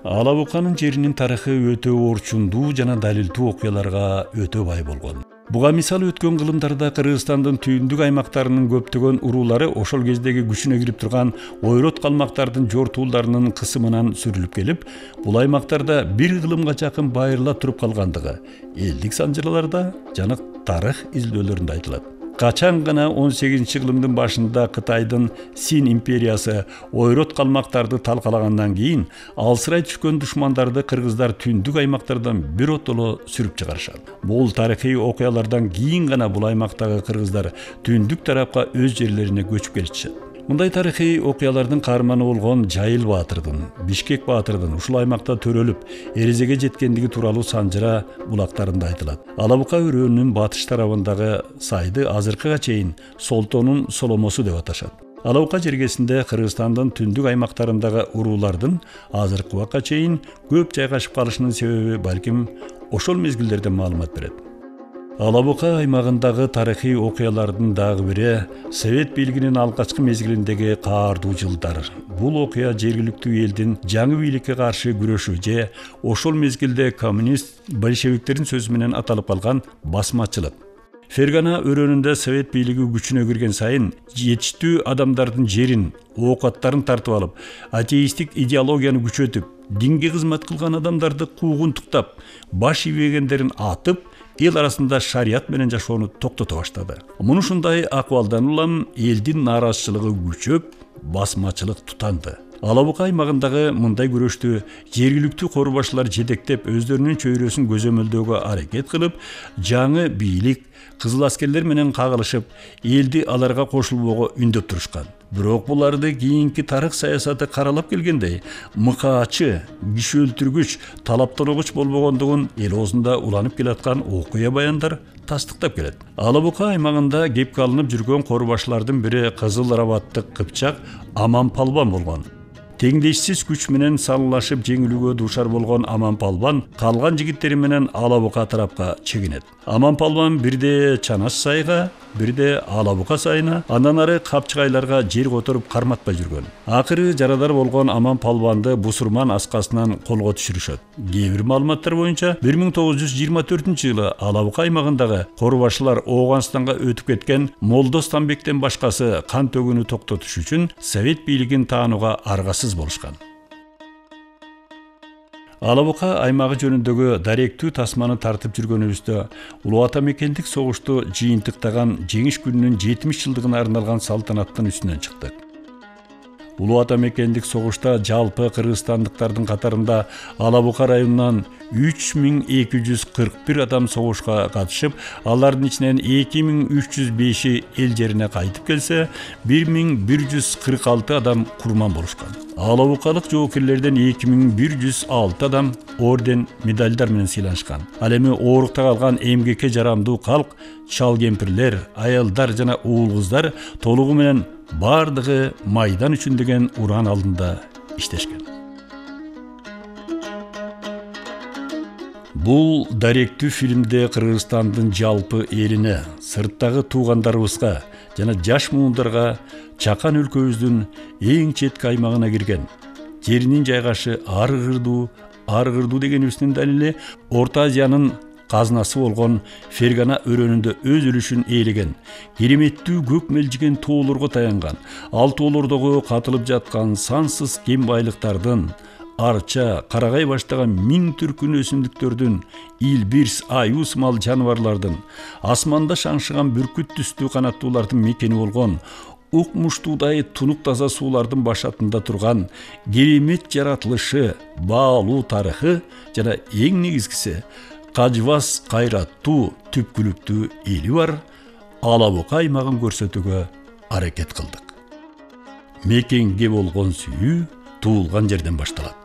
Алабуканын жеринин тарыхы өтө орчундуу жана далилдүү окуяларга өтө бай болгон. Буга мисал өткөн кылымдарда Кыргызстандын түйүндүк аймактарынын көптөгөн уруулары ошол кездеги күчүнө кирип турган ойрот калмактардын жортууларынын кысымынан сүрүлүп келип, бул аймактарда бир кылымга жакын байырыла туруп калгандыгы элдик санжырларда жана тарых изилдөөлөрүндө айтылат. Качан гана 18 кылымдын башында Кытайдын Син империясы ойрот калмактарды талкалагандан кийин алсырай түшкөн душмандарды кыргыздар түндүк аймактардан биротоло сүрүп чыгарышат. Бул тарыхый окуялардан кийин гана бул аймактагы кыргыздар түндүк тарапка өз жерлерине көчүп келишет. Мындай тарыхый окуялардын каарманы болгон Жайыл Баатырдын, Бишкек Баатырдын ушул аймакта төрөлүп, эрезеге жеткендиги тууралуу санжыра булактарында айтылат. Алабука өрөөнүнүн батыш тарабындагы сайды азыркыга чейин Солтонун Соломосу деп аташат. Алабука жергесинде Кыргызстандын түндүк аймактарындагы уруулардын азыркы убакка чейин көп жайгашып калышынын себеби балким ошол мезгилдерден маалымат берет. Алабука аймагындагы тарыхый окуялардын дагы бири Совет бийлигинин алгачкы мезгилиндеги каардуу жылдар. Бул окуя жергиликтүү элдин жаңы бийликке каршы күрөшү же ошол мезгилде коммунист большевиктердин сөзү менен аталып калган басмачылык. Фергана өрөөнүндө Совет бийлиги күчүнө кирген сайын жетиштүү адамдардын жерин, оокаттарын тартып алып, атеистик идеологияны күчөтүп, динге кызмат кылган адамдарды куугунтуктап, баш ийбегендерин атып, эл арасында шарият менен жашоону токтото баштады. Муну ушундай акыбалдан улам элдин нааразычылыгы күчөп, басмачылык тутанды. Алабука аймагындагы мындай күрөштү жергиликтүү корубашылар жетектеп өздөрүнүн чөйрөсүн көзөмөлдөөгө аракет кылып, жаңы бийлик кызыл аскерлер менен кагылышып, элди аларга кошулбоого үндөп турушкан. Бирок буларды кийинки тарых саясаты каралап келгенде, мыкаачы, киши өлтүргүч, талаптанууч болбогондугун эл оозунда уланып келаткан окуя баяндар тастыктап келет. Алабука аймагында кепке алынып жүргөн корубашылардын бири Кызыл Рабаттык кыпчак Аман Палбан болгон. Теңдешсиз күч менен саллашып жеңилүүгө дуушар болгон Аман Палбан калган жигиттери менен Алабука тарапка чегинет. Аман Палбан бирде Чанаш сайга, бирде Алабука сайына, андан ары Капчыгайларга жер которуп карматпай жүргөн. Акыры жарадар болгон Аман Палбанды Бусурман аскасынан колго түшүрүшөт. Кээ бир маалыматтар боюнча 1924-жылы Алабука аймагындагы корубашылар Ооганстанга өтүп кеткен Молдо Станбектен башкасы кан төгүүнү токтотуш үчүн Совет бийлигин таанууга аргасыз болушкан. Ала Бука аймагы жөнүндөгү даректүү тасманы тартып жүргөнүбүздө Улуу Ата мекендик согушту жыйынтыктаган жеңиш күнүнүн 70 жылдыгына арналган салтанаттын үстүнөн чыктык. Улуу Ата мекендик согушта жалпы кыргызстандыктардын катарында Ала Бука районунан 3241 адам согушка катышып, алардын ичинен 2305 эл жерине кайтып келсе, 1146 адам курман болушкан. Ала Букалык жоокерлерден 2106 адам орден, медальдар менен сыйланышкан. Ал эми оорукта калган эмгекке жарамдуу калк, чал кемпирлер, аялдар жана уул кыздар толугу менен бардыгы майдан үчүн деген уран алдында иштешкен. Бул даректүү фильмде Кыргызстандын жалпы элине, сырттагы туугандарыбызга жана жаш муундарга чакан өлкөбүздүн эң четки аймагына кирген, жеринин жайгашы ар кырдуу дегенибиздин далили Орто Азиянын казынасы болгон Фергана өрөөнүндө өз үлүшүн ээлеген, кереметтүү көк мелжиген тоолорго таянган, ал тоолордогу катылып жаткан сансыз кем байлыктардын, арча, карагай баштаган 1000 түркүн өсүмдүктөрдүн, илбирс, аюус мал жаныбарлардын, асманда шаңшыган бүркүт түстүү канаттуулардын мекени болгон, укмуштуудай тунук таза суулардын башатында турган керемет жаратылышы, баалуу тарыхы жана эң негизгиси кажыбас кайраттуу түпкүлүктүү эли бар Ала Бука аймагын көрсөтүүгө аракет кылдык. Мекенге болгон сүйүү туулган жерден башталат.